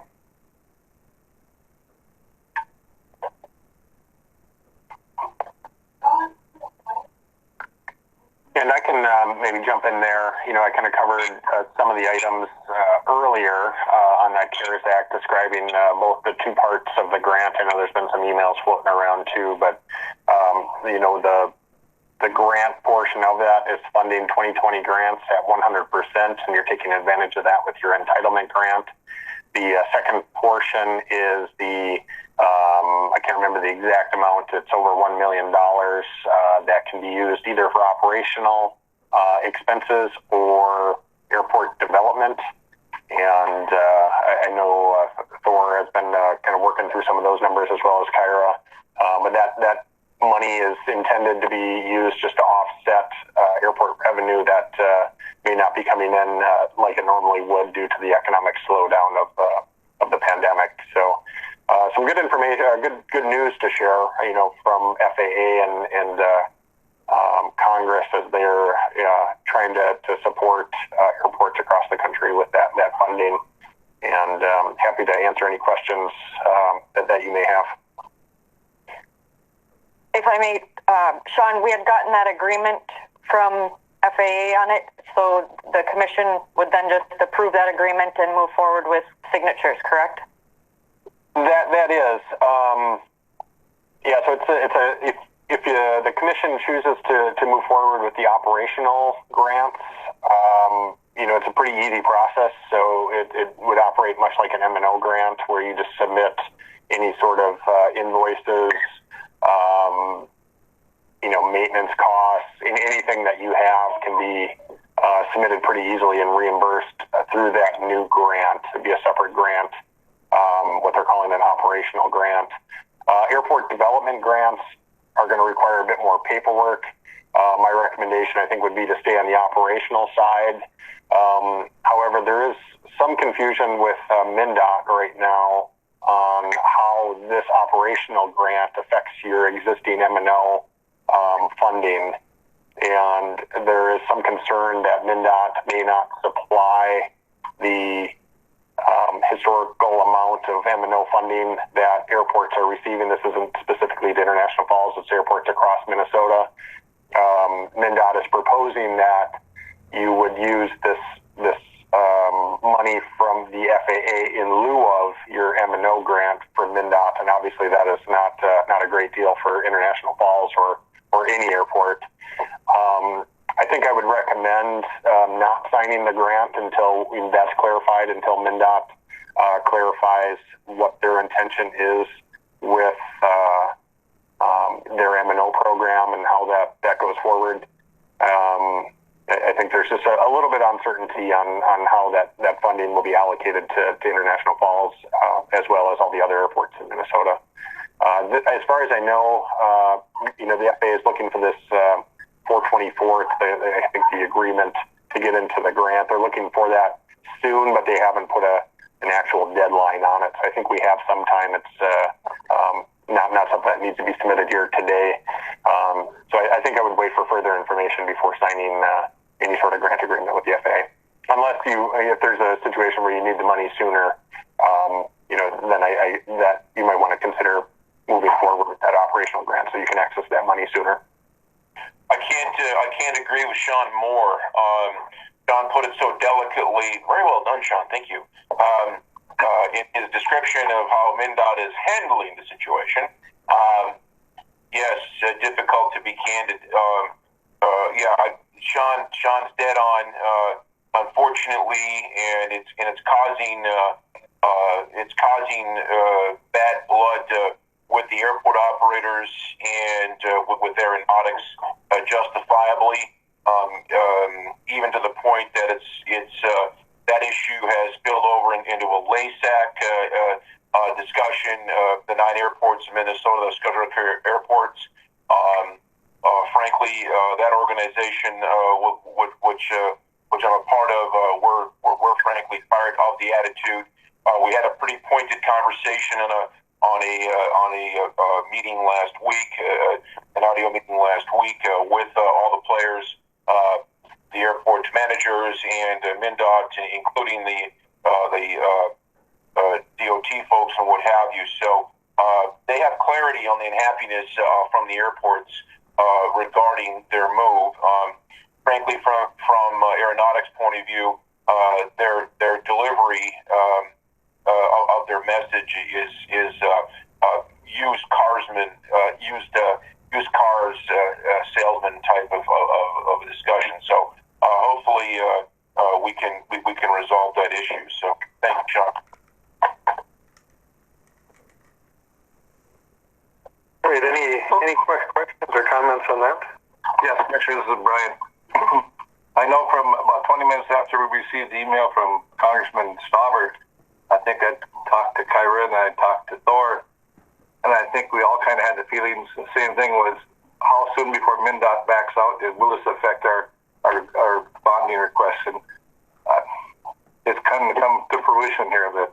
And I can maybe jump in there. You know, I kind of covered some of the items earlier on that CARES Act describing both the two parts of the grant. I know there's been some emails floating around too, but, you know, the grant portion of that is funding 2020 grants at 100%, and you're taking advantage of that with your entitlement grant. The second portion is the, I can't remember the exact amount, it's over $1 million that can be used either for operational expenses or airport development. And I know Thor has been kind of working through some of those numbers as well as Kyra. But that money is intended to be used just to offset airport revenue that may not be coming in like it normally would due to the economic slowdown of the pandemic. So some good information, good news to share, you know, from FAA and Congress as they're trying to support airports across the country with that funding. And happy to answer any questions that you may have. If I may, Sean, we had gotten that agreement from FAA on it, so the commission would then just approve that agreement and move forward with signatures, correct? That is, yeah. So if the commission chooses to move forward with the operational grants, you know, it's a pretty easy process. So it would operate much like an M&O grant, where you just submit any sort of invoices. You know, maintenance costs, anything that you have can be submitted pretty easily and reimbursed through that new grant. It'd be a separate grant, what they're calling an operational grant. Airport development grants are going to require a bit more paperwork. My recommendation, I think, would be to stay on the operational side. However, there is some confusion with MnDOT right now on how this operational grant affects your existing M&O funding, and there is some concern that MnDOT may not supply the historical amount of M&O funding that airports are receiving. This isn't specifically to International Falls, it's airports across Minnesota. MnDOT is proposing that you would use this money from the FAA in lieu of your M&O grant for MnDOT, and obviously that is not a great deal for International Falls or any airport. I think I would recommend not signing the grant until that's clarified, until MnDOT clarifies what their intention is with their M&O program and how that goes forward. I think there's just a little bit of uncertainty on how that funding will be allocated to International Falls, as well as all the other airports in Minnesota. As far as I know, you know, the FAA is looking for this 4/24. I think the agreement to get into the grant. They're looking for that soon, but they haven't put an actual deadline on it. So I think we have some time. It's not something that needs to be submitted here today. So I think I would wait for further information before signing any sort of grant agreement with the FAA. Unless if there's a situation where you need the money sooner, then that you might want to consider moving forward with that operational grant so you can access that money sooner. I can't agree with Sean more. Sean put it so delicately. Very well done, Sean. Thank you. In his description of how MnDOT is handling the situation. Yes, difficult to be candid. Sean's dead on. Unfortunately, and it's causing bad blood with the airport operators and with aeronautics, justifiably. Even to the point that it's that issue has spilled over into a LASAC discussion. The 9 airports in Minnesota, the scheduled airports. Frankly, that organization, which I'm a part of, we're frankly fired of the attitude. We had a pretty pointed conversation on a meeting last week, an audio meeting last week with all the players, the airport managers, and MnDOT, including the DOT folks and what have you. So they have clarity on the unhappiness from the airports regarding their move. Frankly, from aeronautics point of view, their delivery of their message is used cars salesman type of a discussion. So hopefully we can resolve that issue. So thank you, Sean. All right. Any questions or comments on that? Yes, Commissioner, this is Brian. I know from about 20 minutes after we received the email from Congressman Stauber, I think I talked to Kyra and I talked to Thor, and I think we all kind of had the feelings. The same thing was, how soon before MnDOT backs out, will this affect our bonding requests? And it's kind of come to fruition here that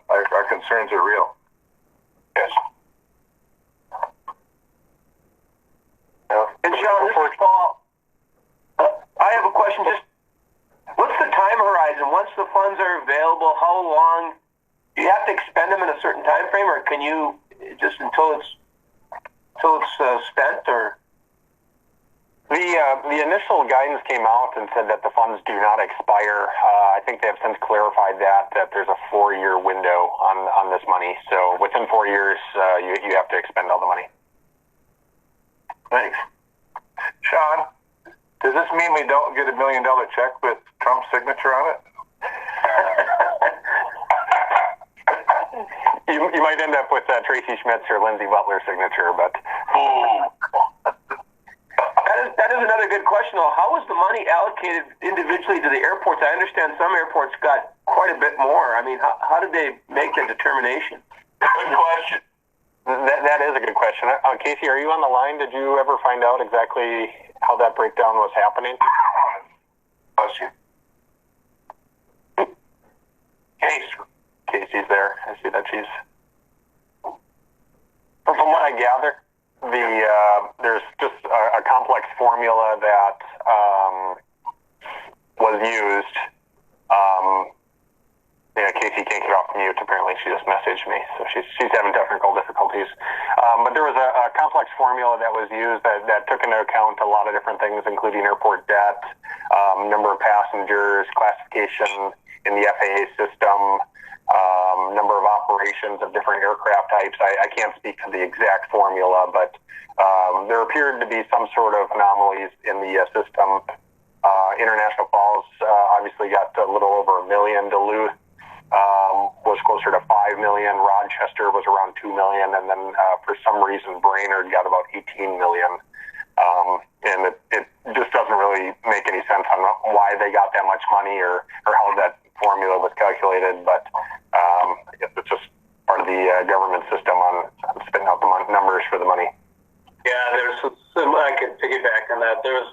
our concerns are real. Yes. And Sean, this is Paul. I have a question. Just what's the time horizon? Once the funds are available, how long do you have to expend them in a certain time frame, or can you just until it's spent? Or the initial guidance came out and said that the funds do not expire. I think they have since clarified that there's a 4-year window on this money. So within 4 years, you have to expend all the money. Thanks. Sean, does this mean we don't get $1 million check with Trump's signature on it? You might end up with Tracy Schmidt's or Lindsey Butler's signature, but... That is another good question, though. How was the money allocated individually to the airports? I understand some airports got quite a bit more. I mean, how did they make that determination? Good question. That is a good question. Casey, are you on the line? Did you ever find out exactly how that breakdown was happening? Bless you. Casey's there. I see that she's... From what I gather, there's just a complex formula that was used. Casey can't get off mute. Apparently, she just messaged me, so she's having technical difficulties. But there was a complex formula that was used that took into account a lot of different things, including airport debt, number of passengers, classification in the FAA system, number of operations of different aircraft types. I can't speak to the exact formula, but there appeared to be some sort of anomalies in the system. International Falls obviously got a little over $1 million. Duluth was closer to $5 million. Rochester was around $2 million, and then for some reason Brainerd got about $18 million. And it just doesn't really make any sense on why they got that much money or how that formula was calculated, but I guess it's just part of the government system on spitting out the numbers for the money. Yeah, there's some, I could piggyback on that. There was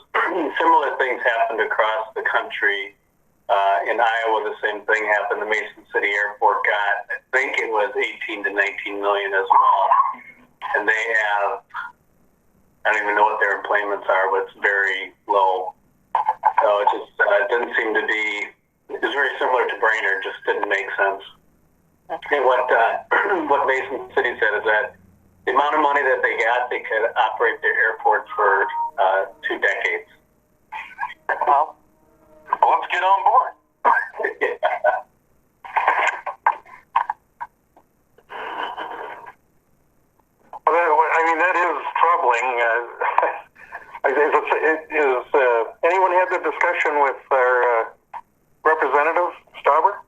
similar things happened across the country. In Iowa, the same thing happened. The Mason City Airport got, I think it was 18 to 19 million as well. And they have, I don't even know what their employments are, but it's very low. So it just didn't seem to be, it was very similar to Brainerd, just didn't make sense. And what Mason City said is that the amount of money that they got, they could operate their airport for 2 decades. Well, let's get on board. Yeah. I mean, that is troubling. Is anyone had the discussion with our representative, Stauber?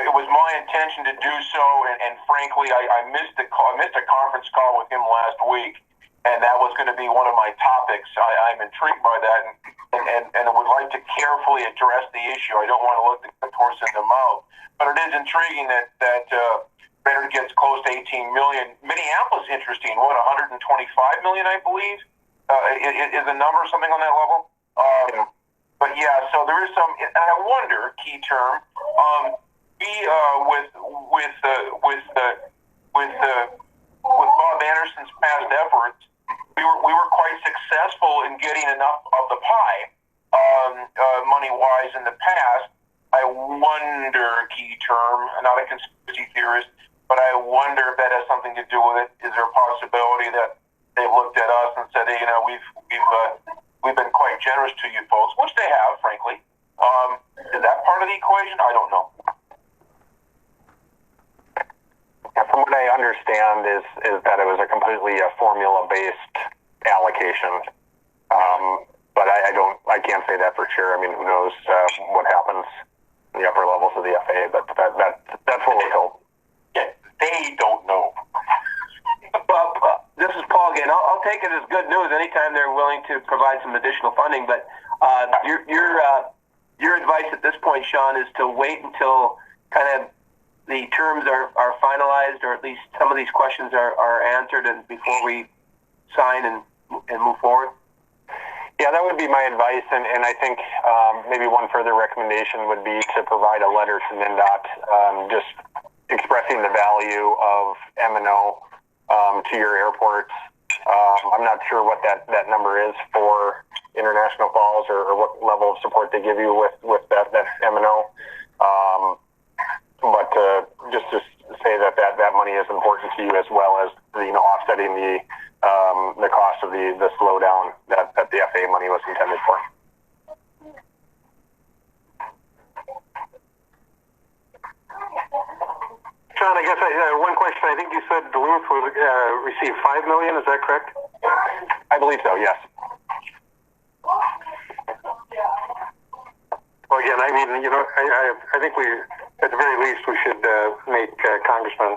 It was my intention to do so, and frankly, I missed a conference call with him last week, and that was going to be one of my topics. I'm intrigued by that, and would like to carefully address the issue. I don't want to let the horse in the mouth, but it is intriguing that Brainerd gets close to 18 million. Minneapolis, interesting. What, 125 million, I believe, is the number, something on that level. But yeah, so there is some. And I wonder, key term, with Bob Anderson's past efforts, we were quite successful in getting enough of the pie, money-wise in the past. I wonder, key term, not a conspiracy theorist, but I wonder if that has something to do with it. Is there a possibility that they've looked at us and said, hey, we've been quite generous to you folks, which they have, frankly. Is that part of the equation? I don't know. Yeah, from what I understand is that it was a completely formula-based allocation. But I can't say that for sure. I mean, who knows what happens in the upper levels of the FAA, but that's what we're told. Yeah, they don't know. Well, this is Paul again. I'll take it as good news anytime they're willing to provide some additional funding. But your advice at this point, Sean, is to wait until kind of the terms are finalized, or at least some of these questions are answered, and before we sign and move forward. Yeah, that would be my advice, and I think maybe one further recommendation would be to provide a letter to MnDOT just expressing the value of M&O to your airports. I'm not sure what that number is for International Falls, or what level of support they give you with that M&O. But just to say that money is important to you, as well as offsetting the cost of the slowdown that the FAA money was intended for. John, I guess one question. I think you said Duluth would receive $5 million. Is that correct? I believe so. Yes. Well, again, I mean, I think we, at the very least, we should make Congressman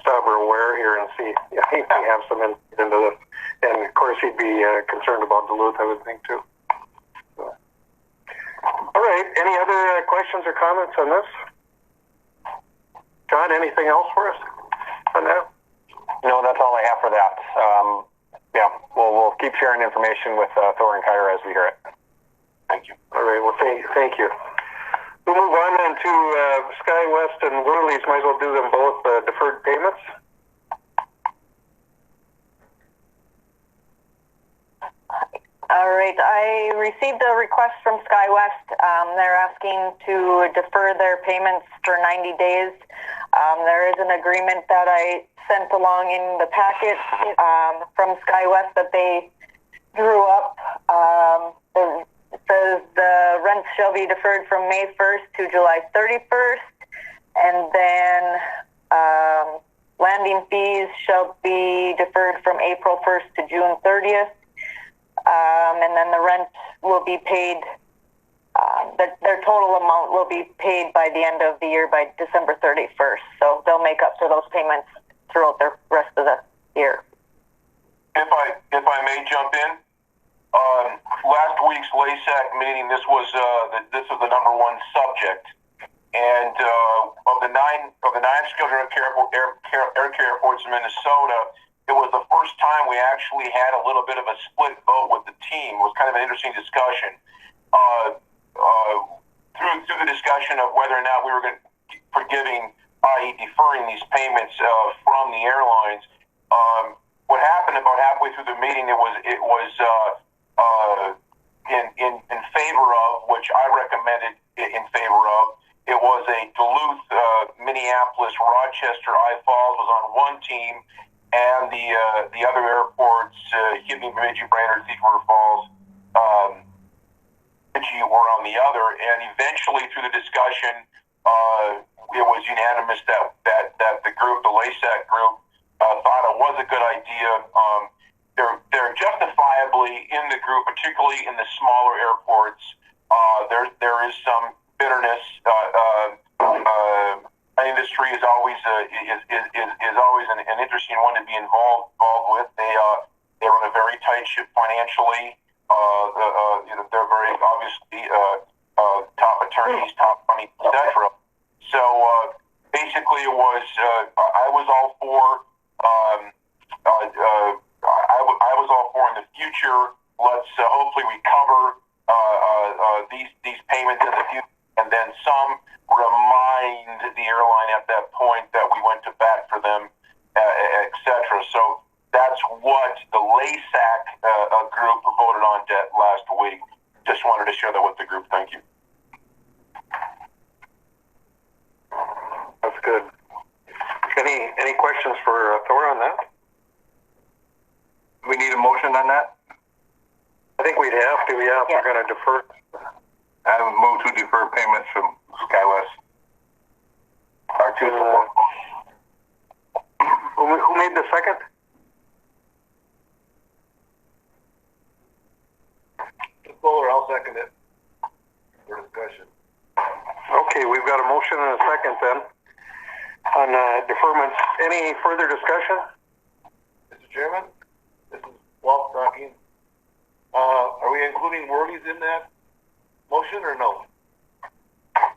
Stauber aware here and see if he may have some insight into this. And of course, he'd be concerned about Duluth, I would think, too. So. All right. Any other questions or comments on this? John, anything else for us on that? No, that's all I have for that. Yeah, we'll keep sharing information with Thor and Kyra as we hear it. Thank you. All right. Well, thank you. We'll move on then to SkyWest and Whirlies. Might as well do them both deferred payments. All right. I received a request from SkyWest. They're asking to defer their payments for 90 days. There is an agreement that I sent along in the packet from SkyWest that they drew up. It says the rents shall be deferred from May 1st to July 31st, and then landing fees shall be deferred from April 1st to June 30th. And then the rent will be paid, their total amount will be paid by the end of the year, by December 31st. So they'll make up for those payments throughout the rest of the year. If I may jump in, last week's LASAC meeting, this was the number one subject, and of the nine scheduled air care airports in Minnesota, it was the first time we actually had a little bit of a split vote with the team. It was kind of an interesting discussion. Through the discussion of whether or not we were forgiving, i.e. deferring these payments from the airlines, what happened about halfway through the meeting, it was in favor of, which I recommended in favor of. It was a Duluth, Minneapolis, Rochester, Falls was on one team, and the other airports, Hibbing, Bemidji, Brainerd, Thief River Falls, were on the other. And eventually, through the discussion, it was unanimous that the group, the LASAC group, thought it was a good idea. They're justifiably in the group, particularly in the smaller airports. There is some bitterness. Industry is always an interesting one to be involved with. They run a very tight ship financially. They're very obviously top attorneys, top money, etc. So basically, it was I was all for. I was all for in the future. Let's hopefully recover these payments in the future, and then some remind the airline at that point that we went to bat for them, etc. So that's what the LASAC group voted on last week. Just wanted to share that with the group. Thank you. That's good. Any questions for Thor on that? We need a motion on that? I think we'd have to, yeah, if we're going to defer. I have a move to defer payments from SkyWest. Who made the second? Fuller, I'll second it for discussion. Okay, we've got a motion and a second then on deferments. Any further discussion? Mr. Chairman, this is Walt talking. Are we including Worley's in that motion or no?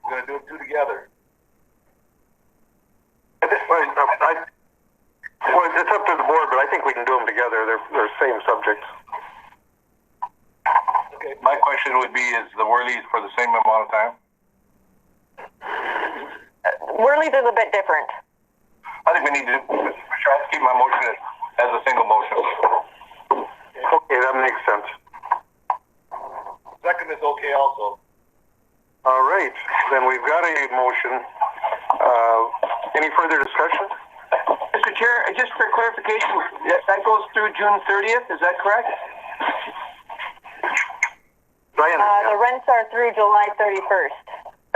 We're going to do it two together. At this point, it's up to the board, but I think we can do them together. They're same subjects. Okay. My question would be, is the Worley's for the same amount of time? Worley's is a bit different. I think we need to try to keep my motion as a single motion. Okay, that makes sense. Second is okay also. All right, then we've got a motion. Any further discussion? Mr. Chair, just for clarification, that goes through June 30th, is that correct? The rents are through July 31st.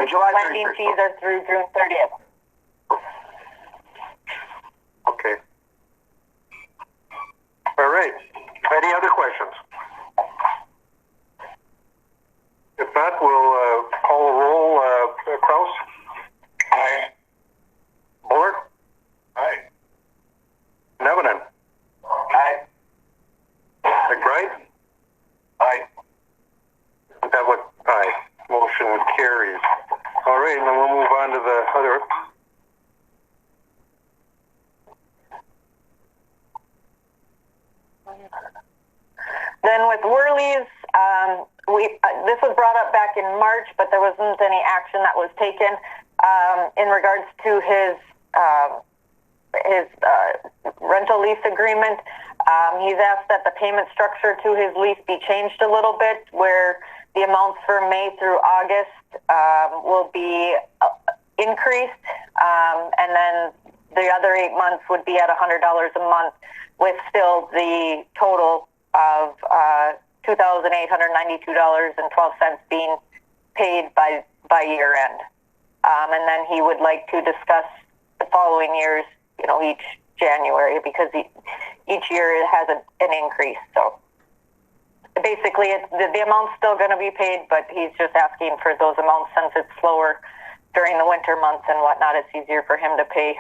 July 31st. Lending fees are through June 30th. Okay. All right. Any other questions? If not, we'll call a roll. Kraus? Aye. Bullard? Aye. Nevenin? Aye. McBride? Aye. Aye. Motion carries. All right, and then we'll move on to the other. Then with Worley's, this was brought up back in March, but there wasn't any action that was taken in regards to his rental lease agreement. He's asked that the payment structure to his lease be changed a little bit, where the amounts for May through August will be increased, and then the other 8 months would be at $100 a month, with still the total of $2,892.12 being paid by year end. And then he would like to discuss the following years, each January, because each year it has an increase. So basically, the amount's still going to be paid, but he's just asking for those amounts since it's slower during the winter months and whatnot. It's easier for him to pay.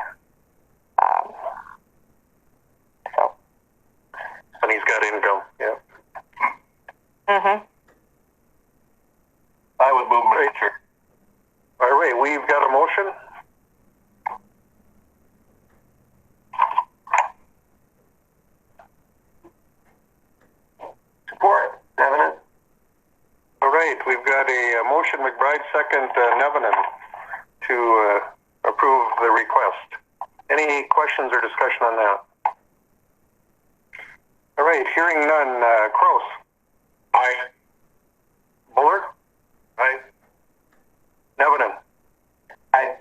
And he's got income, yeah. Mm-hmm. I would move, Mr. Chair. All right, we've got a motion. we've got a motion, McBride, second, Nevenin, to approve the request. Any questions or discussion on that? All right, hearing none. Cross. Aye. Buller. Aye. Nevenin. Aye.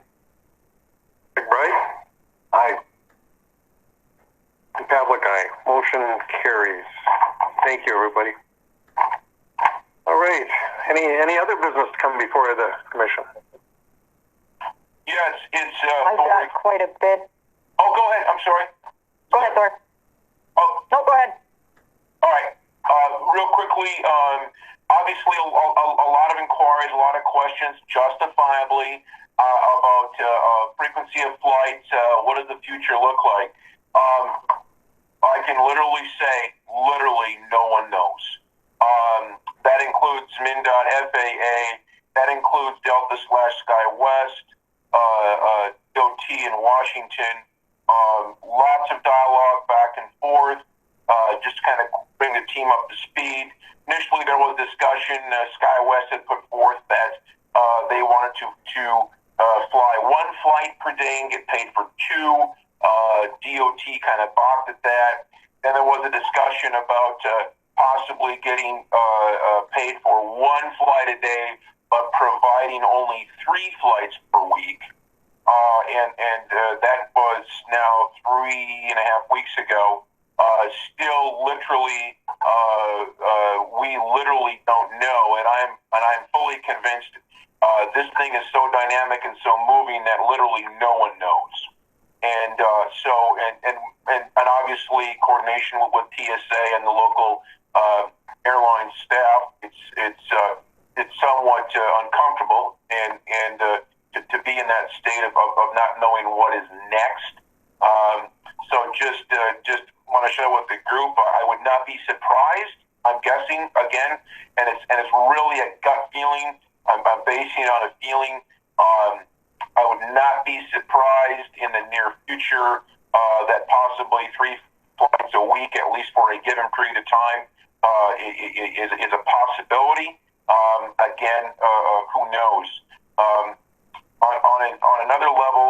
McBride. Aye. And Pavlik, aye. Motion carries. Thank you, everybody. All right. Any other business to come before the commission? Yes, it's. I've got quite a bit. Oh, go ahead. I'm sorry. Go ahead, Thor. Oh, No, go ahead. all right. Real quickly, obviously a lot of inquiries, a lot of questions, justifiably, about frequency of flights. What does the future look like? I can literally say, no one knows. That includes MnDOT, FAA. That includes Delta/SkyWest, DOT in Washington. Lots of dialogue back and forth. Just kind of bring the team up to speed. Initially, there was discussion. SkyWest had put forth that they wanted to fly one flight per day and get paid for two. DOT kind of balked at that. Then there was a discussion about possibly getting paid for one flight a day, but providing only 3 flights per week. And that was now 3.5 weeks ago. Still, literally, we literally don't know, and I'm fully convinced this thing is so dynamic and so moving that literally no one knows. And and obviously coordination with TSA and the local airline staff. It's somewhat uncomfortable and to be in that state of not knowing what is next. So just want to share with the group. I would not be surprised. I'm guessing again, and it's really a gut feeling. I'm basing it on a feeling. I would not be surprised in the near future that possibly 3 flights a week, at least for a given period of time, is a possibility. Again, who knows? On another level,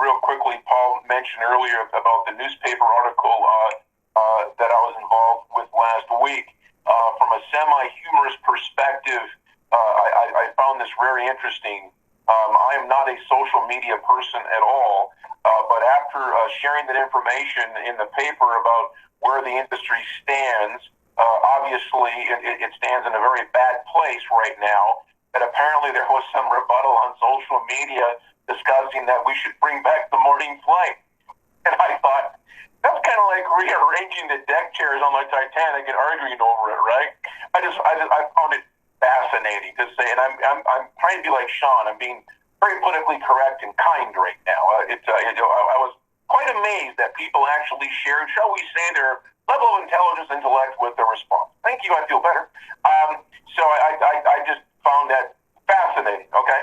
real quickly, Paul mentioned earlier about the newspaper article that I was involved with last week. From a semi-humorous perspective, I found this very interesting. I am not a social media person at all, but after sharing that information in the paper about where the industry stands, obviously it stands in a very bad place right now. That apparently there was some rebuttal on social media discussing that we should bring back the morning flight. And I thought, that's kind of like rearranging the deck chairs on the Titanic and arguing over it, right? I found it fascinating to say, and I'm trying to be like Sean. I'm being very politically correct and kind right now. I was quite amazed that people actually shared, shall we say, their level of intelligence, intellect with their response. Thank you. I feel better. So I just found that fascinating. Okay.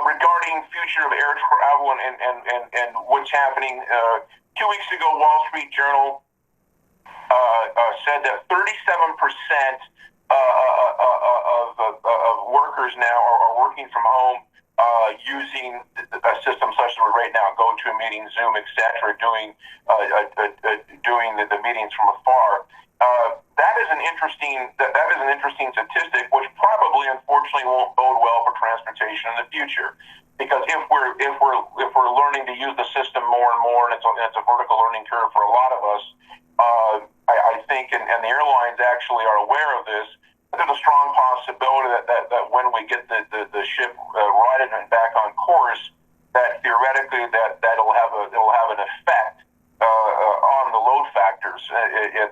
Regarding future of air travel and what's happening, 2 weeks ago, Wall Street Journal said that 37% of workers now are working from home using a system such as right now, GoToMeeting, Zoom, etc., doing the meetings from afar. That is an interesting statistic, which probably, unfortunately, won't bode well for transportation in the future. Because if we're learning to use the system more and more, and it's a vertical learning curve for a lot of us, I think, and the airlines actually are aware of this. There's a strong possibility that when we get the ship righted and back on course, that theoretically it'll have an effect on the load factors.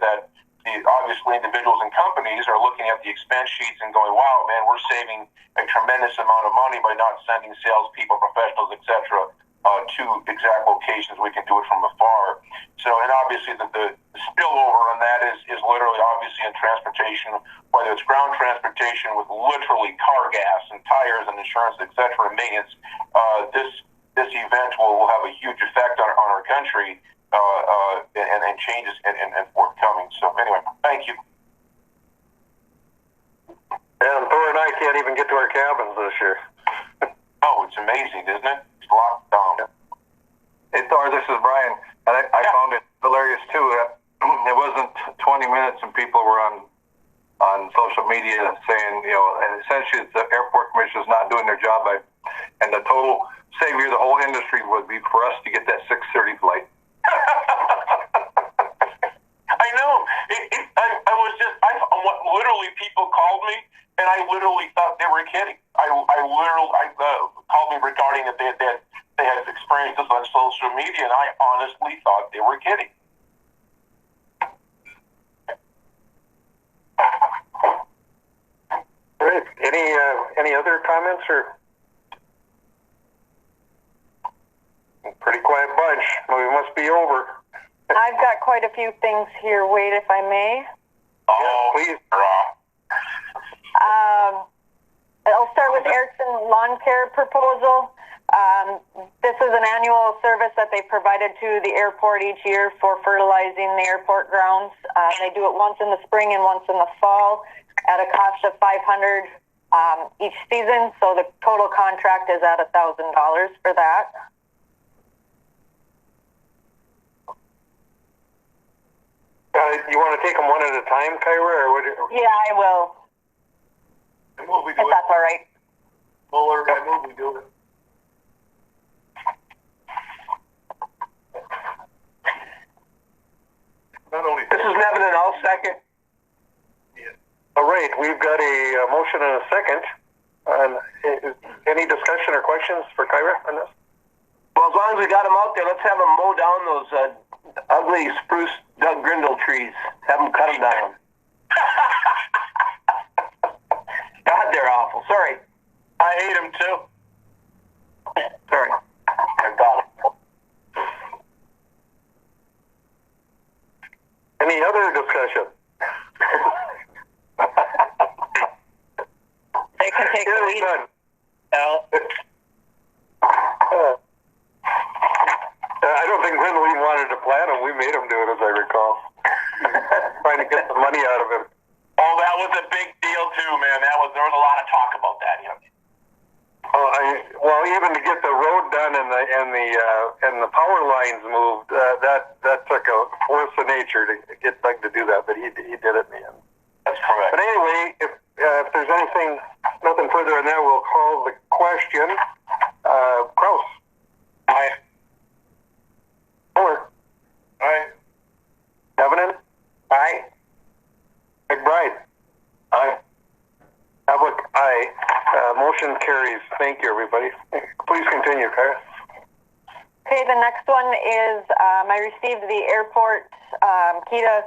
That obviously individuals and companies are looking at the expense sheets and going, "Wow, man, we're saving a tremendous amount of money by not sending salespeople, professionals, etc." To exact locations. We can do it from afar. So, and obviously the spillover on that is literally obviously in transportation, whether it's ground transportation with literally car gas and tires and insurance, etc., and maintenance. This event will have a huge effect on our country and changes and forthcoming. So anyway, thank you. can't even get to our cabins this year. Oh, it's amazing, isn't it? It's locked down. Hey, Thor, this is Brian. I found it hilarious too. It wasn't 20 minutes and people were on social media saying, and essentially the airport commission is not doing their job. And the total savior of the whole industry would be for us to get that 6:30 flight. I know. Literally people called me, and I literally thought they were kidding. I called me regarding that they had experienced this on social media, and I honestly thought they were kidding. Great. Any other comments or? Pretty quiet bunch. We must be over. I've got quite a few things here. Wait, if I may. Oh, please. I'll start with Erickson Lawn Care proposal. This is an annual service that they provided to the airport each year for fertilizing the airport grounds. They do it once in the spring and once in the fall at a cost of $500 each season. So the total contract is at $1,000 for that. You want to take them one at a time, Kyra, or what? Yeah, I will. I move we do if that's all right. Muller, I move we do it. Not only this is Nevin, and I'll second. Yeah. All right, we've got a motion and a second. Any discussion or questions for Kyra on this? Well, as long as we got them out there, let's have them mow down those ugly spruce Doug Grindle trees. Have them cut them down. God, they're awful. Sorry. I hate them too. Sorry. I got it. Any other discussion? They can take the lead. Al? I don't think Grindle even wanted to plan them. We made him do it, as I recall. Trying to get the money out of him. Oh, that was a big deal too, man. There was a lot of talk about that. Well, even to get the road done and the power lines moved, that took a force of nature to get Doug to do that, but he did it in the end. That's correct. But anyway, if there's nothing further on that, we'll call the question. Kraus. Aye. Muller. Aye. Nevinen. Aye. McBride. Aye. Havlick. Aye. Motion carries. Thank you, everybody. Please continue, Kyra. Okay, the next one is I received the airport KETA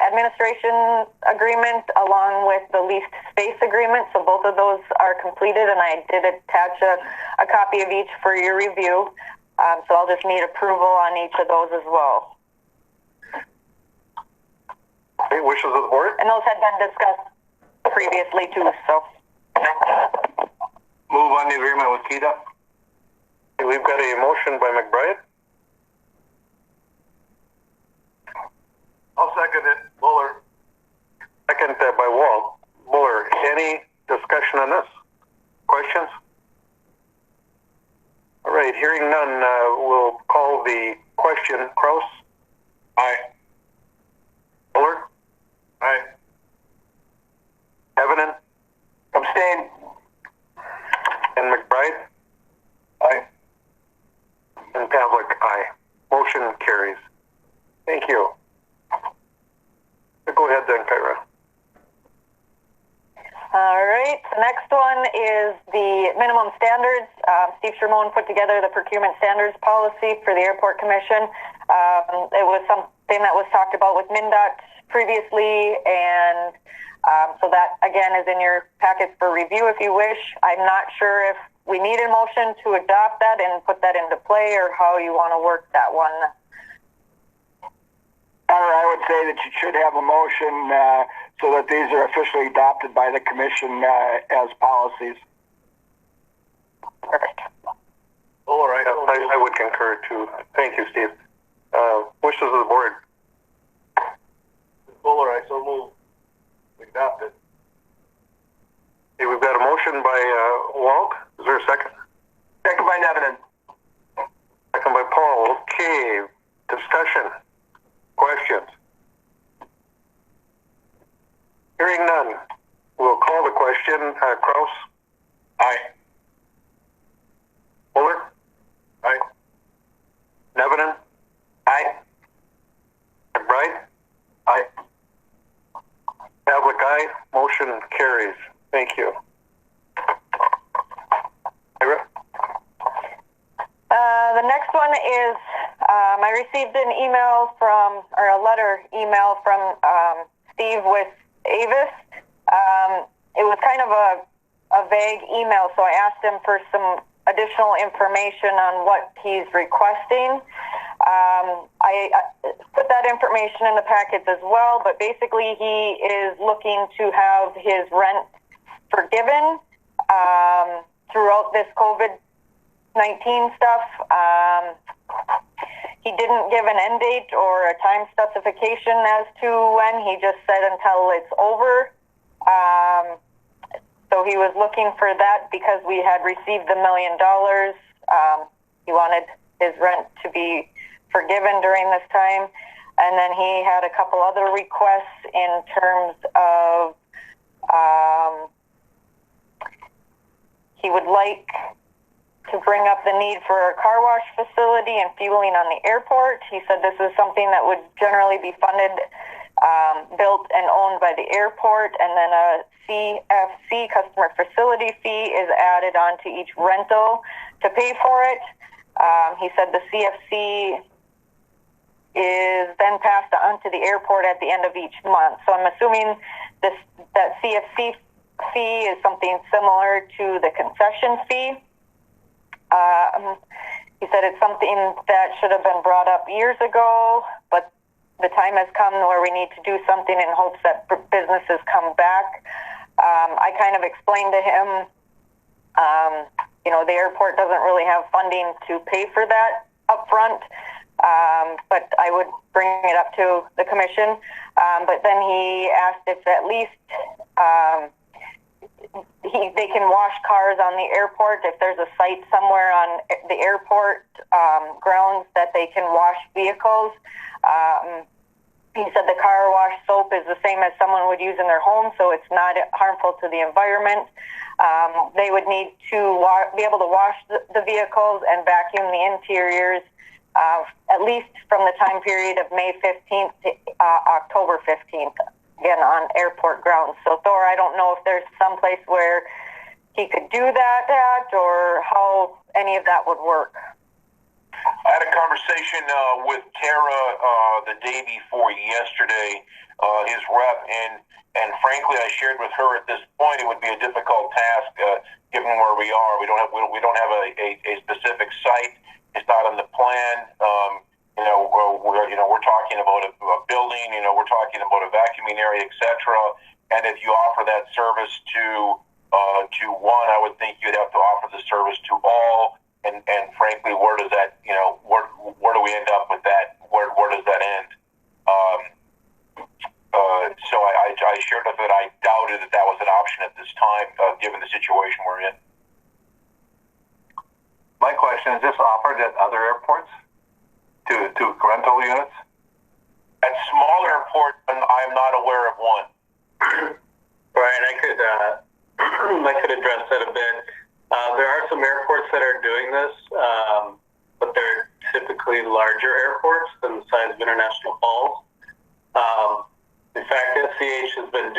administration agreement along with the leased space agreement. So both of those are completed, and I did attach a copy of each for your review. So I'll just need approval on each of those as well. Okay, wishes of the board? And those had been discussed previously too, so. Move on the agreement with KETA. Okay, we've got a motion by McBride. I'll second it. Muller. Second by Wall. Muller, any discussion on this? Questions? All right, hearing none, we'll call the question. Kraus? Aye. Muller? Aye. Evenen? Abstain. And McBride? Aye. And Pavlik, aye. Motion carries. Thank you. Go ahead then, Kyra. All right. The next one is the minimum standards. Steve Shermone put together the procurement standards policy for the Airport Commission. It was something that was talked about with MnDOT previously, and so that, again, is in your packets for review if you wish. I'm not sure if we need a motion to adopt that and put that into play, or how you want to work that one. I would say that you should have a motion so that these are officially adopted by the commission as policies. Perfect. All right. I would concur too. Thank you, Steve. Wishes of the board. All right, so move. We adopt it. Okay, we've got Kraus? Aye. Fuller? Aye. Nevinen? Aye. McBride? Aye. Havlik, aye. Motion carries. Thank you. Ira? The next one is I received an email or a letter email from Steve with Avis. It was kind of a vague email, so I asked him for some additional information on what he's requesting. I put that information in the packets as well, but basically he is looking to have his rent forgiven throughout this COVID-19 stuff. He didn't give an end date or a time specification as to when. He just said until it's over. So he was looking for that because we had received the $1 million. He wanted his rent to be forgiven during this time. And then he had a couple other requests in terms of he would like to bring up the need for a car wash facility and fueling on the airport. He said this is something that would generally be funded, built and owned by the airport, and then a CFC, customer facility fee, is added onto each rental to pay for it. He said the CFC is then passed on to the airport at the end of each month. So I'm assuming that CFC fee is something similar to the concession fee. He said it's something that should have been brought up years ago, but the time has come where we need to do something in hopes that businesses come back. I kind of explained to him, the airport doesn't really have funding to pay for that up front, but I would bring it up to the commission. But then he asked if at least they can wash cars on the airport, if there's a site somewhere on the airport grounds that they can wash vehicles. He said the car wash soap is the same as someone would use in their home, so it's not harmful to the environment. They would need to be able to wash the vehicles and vacuum the interiors at least from the time period of May 15th to October 15th. Again, on airport grounds. So, Thor, I don't know if there's some place where he could do that at or how any of that would work. I had a conversation with Tara the day before yesterday, his rep, and frankly, I shared with her at this point it would be a difficult task given where we are. We don't have a specific site. It's not in the plan. We're talking about a building. We're talking about a vacuuming area, etc. And if you offer that service to one, I would think you'd have to offer the service to all. And frankly, where does that, where do we end up with that? Where does that end? So I shared with her that I doubted that was an option at this time, given the situation we're in. My question, is this offered at other airports to rental units? At small airports, I'm not aware of one. Brian, I could address that a bit. There are some airports that are doing this, but they're typically larger airports than the size of International Falls. In fact, SCH has been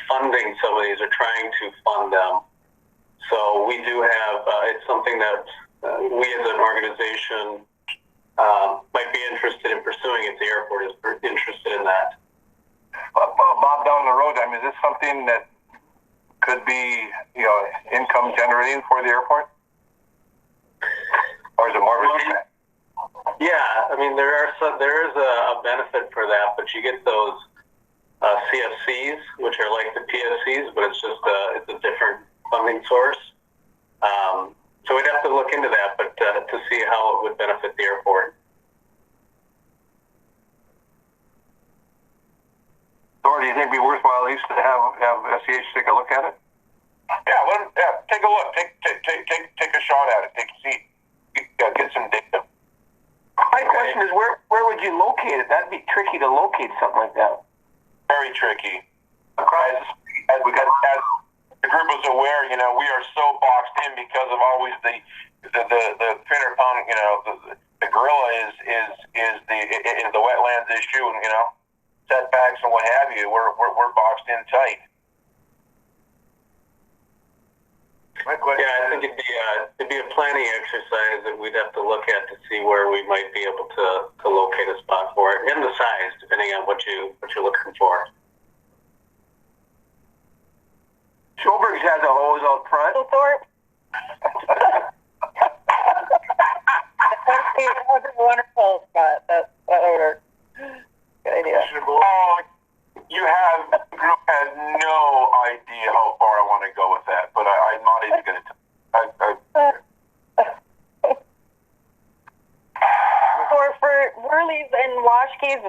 funding some of these, or trying to fund them. So we do have, it's something that we as an organization might be interested in pursuing if the airport is interested in that. Bob, down the road, is this something that could be, income generating for the airport? Or is it more of a... Yeah, there is a benefit for that, but you get those CFCs, which are like the PSCs, but it's just it's a different funding source. So we'd have to look into that, but to see how it would benefit the airport. Or do you think it'd be worthwhile at least to have SCH take a look at it? Yeah, take a look. Take a shot at it. Get some data. My question is, where would you locate it? That'd be tricky to locate something like that. Very tricky. As the group is aware, we are so boxed in because of always the 300-pound, the gorilla is the wetlands issue, and setbacks and what have you. We're boxed in tight. Yeah, I think it'd be a planning exercise that we'd have to look at to see where we might be able to locate a spot for it, and the size, depending on what you're looking for. Schoberg's has a hose out front. Thorpe. That was a wonderful spot. That would work. Good idea. Oh, the group has no idea how far I want to go with that, but I'm not even going to. For Worley's and Washke's,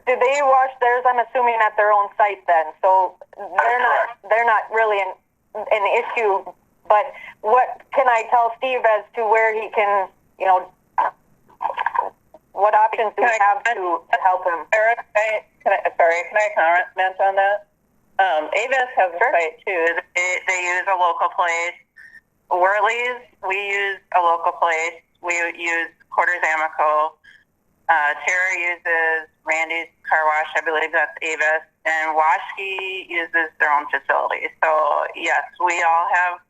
do they wash theirs? I'm assuming at their own site then, so they're not really an issue. But what can I tell Steve as to where he can, what options do we have to help him? Eric, can I comment on that? Avis has a site too. They use a local place. Worley's, we use a local place. We use Quarters Amico. Tara uses Randy's Car Wash. I believe that's Avis. And Washke uses their own facility. So, yes, we all have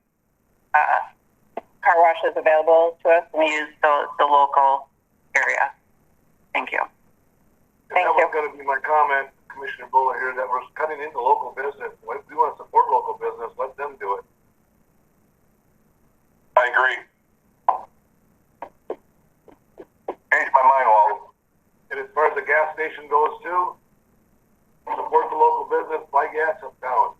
car washes available to us. We use the local area. Thank you. That was going to be my comment, Commissioner Buller, here, that we're cutting into local business. If we want to support local business, let them do it. I agree. Change my mind, Walt. And as far as the gas station goes too, support the local business, buy gas uptown.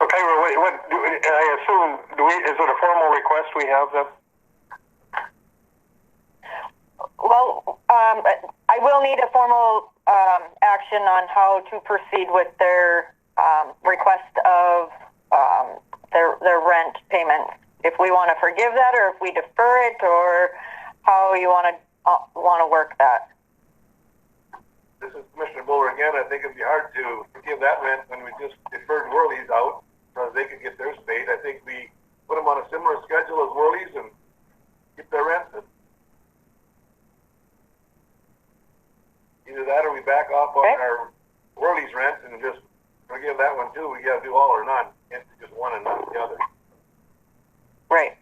Okay, well, I assume, is it a formal request we have then? Well, I will need a formal action on how to proceed with their request of their rent payment. If we want to forgive that, or if we defer it, or how you want to work that. This is Commissioner Buller again. I think it'd be hard to forgive that rent when we just deferred Worley's out so they could get theirs paid. I think we put them on a similar schedule as Worley's and get their rent. Either that or we back off on our Worley's rent and just forgive that one too. We got to do all or none. Can't do just one and not the other. Right.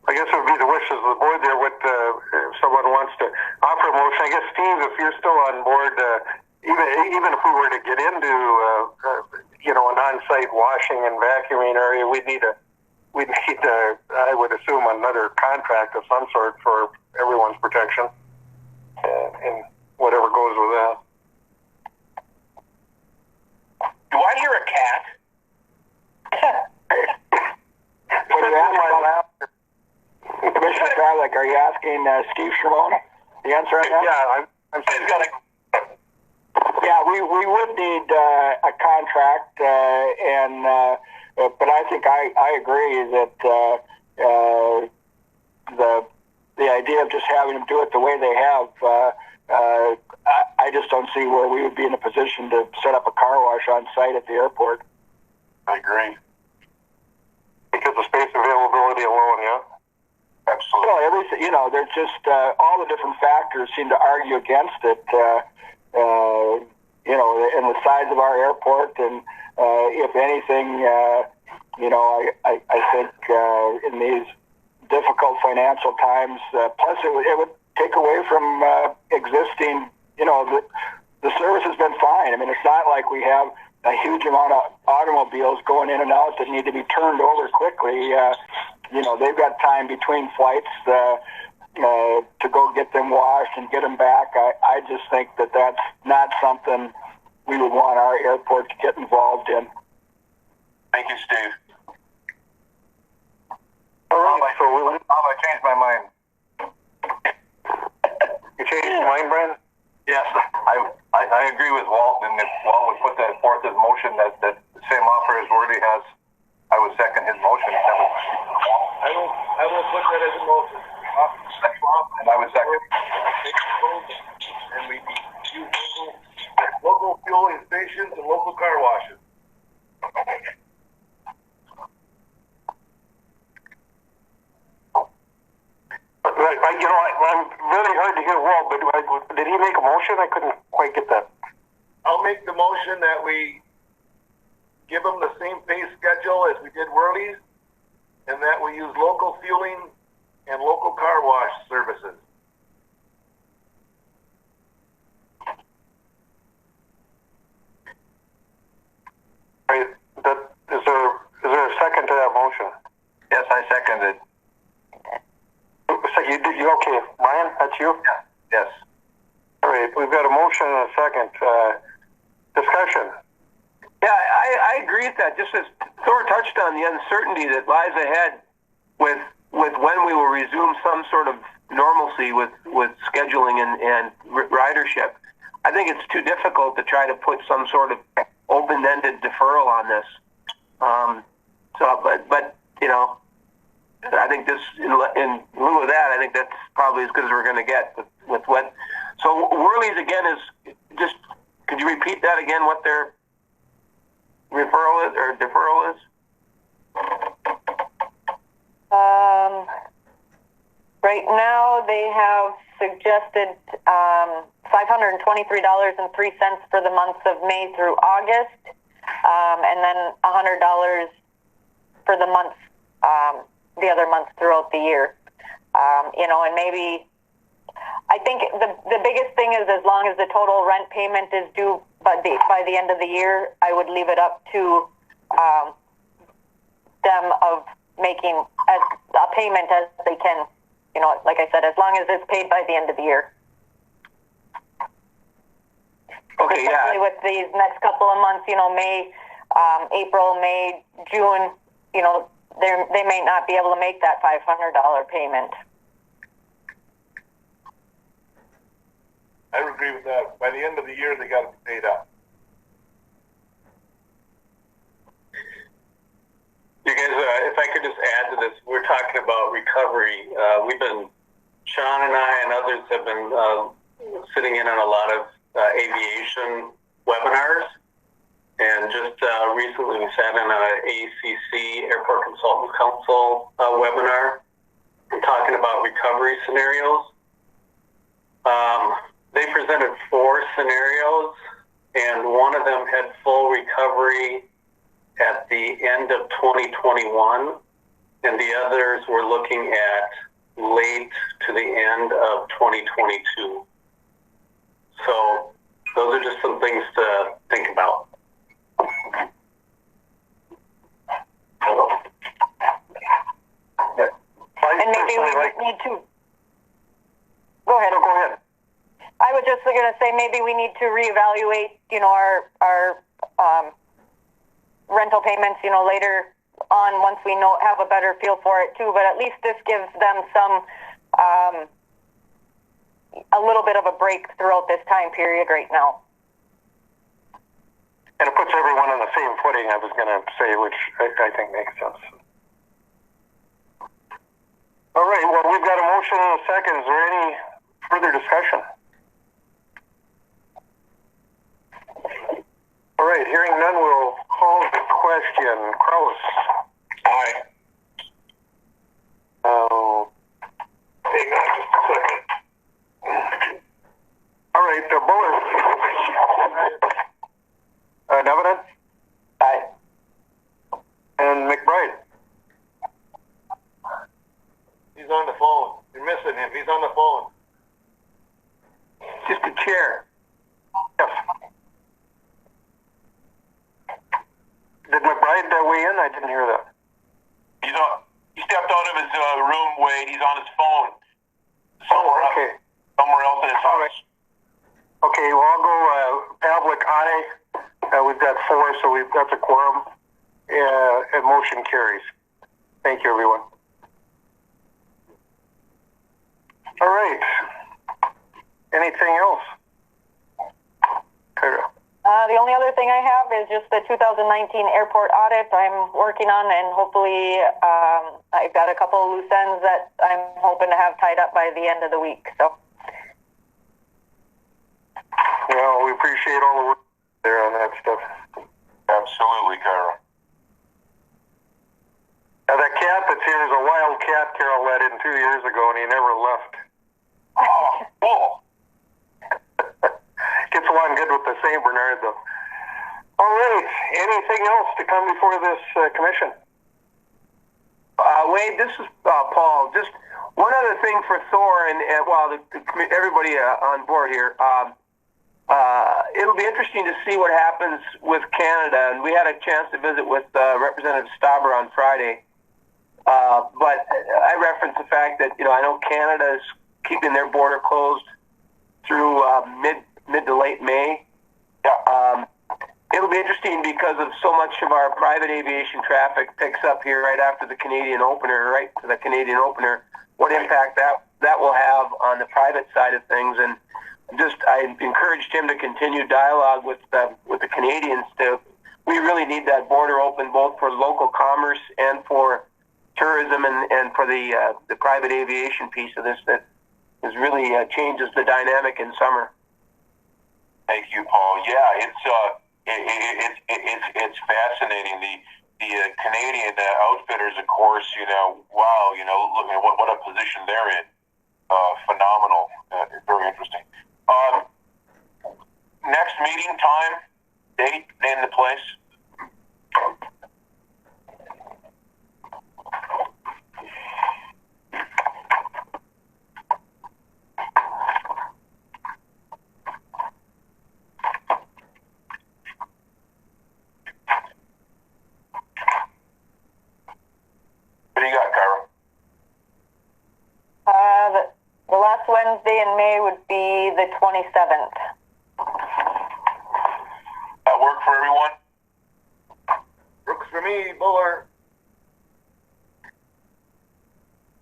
I guess it would be the wishes of the board there. If someone wants to offer a motion, I guess, Steve, if you're still on board, even if we were to get into an on-site washing and vacuuming area, we'd need I would assume, another contract of some sort for everyone's protection, and whatever goes with that. Do I hear a cat? Commissioner Garlick, are you asking Steve Sherman the answer on that? Yeah, I'm saying. Yeah, we would need a contract, but I think I agree that the idea of just having them do it the way they have, I just don't see where we would be in a position to set up a car wash on site at the airport. I agree. Because of space availability alone, yeah? Absolutely. Well, everything, there's just all the different factors seem to argue against it. And the size of our airport, and if anything, I think in these difficult financial times, plus it would take away from existing. The service has been fine. I mean, it's not like we have a huge amount of automobiles going in and out that need to be turned over quickly. They've got time between flights to go get them washed and get them back. I just think that that's not something we would want our airport to get involved in. Thank you, Steve. All right, so I changed my mind. You changed your mind, Brian? Yes. I agree with Walt, and if Walt would put that forth as motion, that same offer as Worthy has, I would second his motion. I will put that as a motion. And I would second. And we use local fueling stations and local car washes. I'm really hard to hear Walt, but did he make a motion? I couldn't quite get that. I'll make the motion that we give them the same pay schedule as we did Worley's, and that we use local fueling and local car wash services. Right. Is there a second to that motion? Yes, I second it. So you okay, Brian? That's you? Yeah. Yes. All right. We've got a motion and a second. Discussion. Yeah, I agree with that. Just as Thor touched on the uncertainty that lies ahead with when we will resume some sort of normalcy with scheduling and ridership. I think it's too difficult to try to put some sort of open-ended deferral on this. But you know, I think this in lieu of that, I think that's probably as good as we're going to get with what. So Worley's again is just. Could you repeat that again? What their referral is or deferral is? Right now, they have suggested $523.03 for the months of May through August, and then $100 for the months, the other months throughout the year. And maybe I think the biggest thing is as long as the total rent payment is due by the end of the year, I would leave it up to them of making as a payment as they can. Like I said, as long as it's paid by the end of the year. Okay, especially with these next couple of months, May, April, May, June, they may not be able to make that $500 payment. I would agree with that. By the end of the year, they got to be paid up. You guys, if I could just add to this, we're talking about recovery. Sean and I and others have been sitting in on a lot of aviation webinars. And just recently we sat in an ACC, Airport Consultants Council webinar, talking about recovery scenarios. They presented 4 scenarios, and one of them had full recovery at the end of 2021, and the others were looking at late to the end of 2022. So those are just some things to think about. And maybe we need to... Go ahead. Go ahead. I was just going to say maybe we need to reevaluate, our rental payments, later on once we have a better feel for it too. But at least this gives them some, a little bit of a break throughout this time period right now. And it puts everyone on the same footing, I was going to say, which I think makes sense. All right, well, we've got a motion and a second. Is there any further discussion? All right, hearing none, we'll call the question. Kraus. Aye. Hang on just a second. All right, Bullis. Nevenin? Aye. And McBride? He's on the phone. You're missing him. He's on the phone. Just a chair. Yes. Did McBride weigh in? I didn't hear that. He stepped out of his room, Wade. He's on his phone. Somewhere else in his house. Okay, well, I'll go Pavlik, aye. We've got 4, so we've got the quorum. And motion carries. Thank you, everyone. All right. Anything else? The only other thing I have is just the 2019 airport audit I'm working on, and hopefully I've got a couple of loose ends that I'm hoping to have tied up by the end of the week. So. Well, we appreciate all the work there on that stuff. Absolutely, Carol. Now, that cat that's here is a wild cat Carol let in 2 years ago, and he never left. Oh, cool. Gets along good with the St. Bernard, though. All right. Anything else to come before this commission? Wade, this is Paul. Just one other thing for Thor and everybody on board here. It'll be interesting to see what happens with Canada, and we had a chance to visit with Representative Stauber on Friday. But I referenced the fact that I know Canada is keeping their border closed through mid to late May. It'll be interesting because of so much of our private aviation traffic picks up here right after the Canadian opener, right to the Canadian opener. What impact that will have on the private side of things, and I encouraged him to continue dialogue with the Canadians. We really need that border open both for local commerce and for tourism and for the private aviation piece of this that is really changes the dynamic in summer. Thank you, Paul. Yeah, it's fascinating. The Canadian outfitters, of course, wow, look at what a position they're in. Phenomenal. Very interesting. Next meeting time, date, and the place. What do you got, Kyra? The last Wednesday in May would be the 27th. That work for everyone? Works for me, Buller.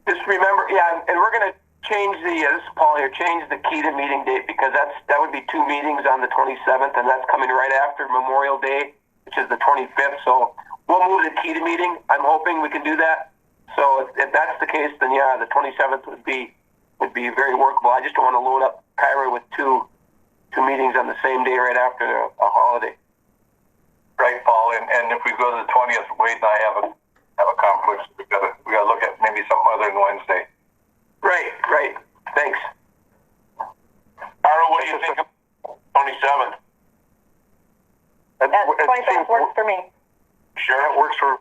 Just remember, and we're going to change this is Paul here, change the KEDA meeting date because that would be 2 meetings on the 27th, and that's coming right after Memorial Day, which is the 25th. So we'll move the KEDA meeting. I'm hoping we can do that. So if that's the case, then the 27th would be very workable. I just don't want to load up Kyra with two meetings on the same day right after a holiday. Right, Paul. And if we go to the 20th, Wade and I have a conflict. We got to look at maybe something other than Wednesday. Right. Thanks. Kyra, what do you think of 27th? 27th works for me. Sure, it works for.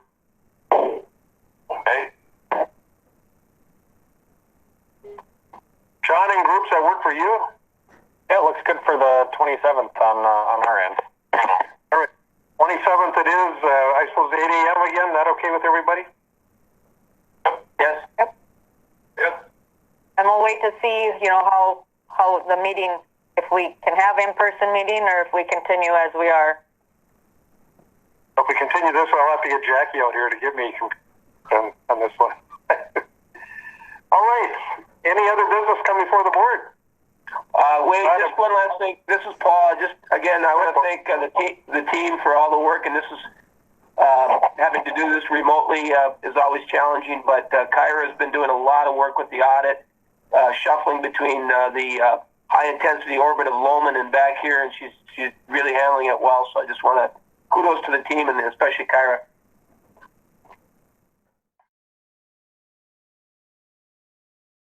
Okay. John, in groups that work for you? Yeah, it looks good for the 27th on our end. All right. 27th it is, I suppose 8 a.m. again. That okay with everybody? Yes. Yep. And we'll wait to see, how the meeting, if we can have in-person meeting or if we continue as we are. If we continue this, I'll have to get Jackie out here to give me on this one. All right. Any other business come before the board? Wait, just one last thing. This is Paul. Just again, I want to thank the team for all the work, and this is having to do this remotely is always challenging. But Kyra has been doing a lot of work with the audit, shuffling between the high intensity orbit of Lowman and back here, and she's really handling it well. So I just want to kudos to the team and especially Kyra.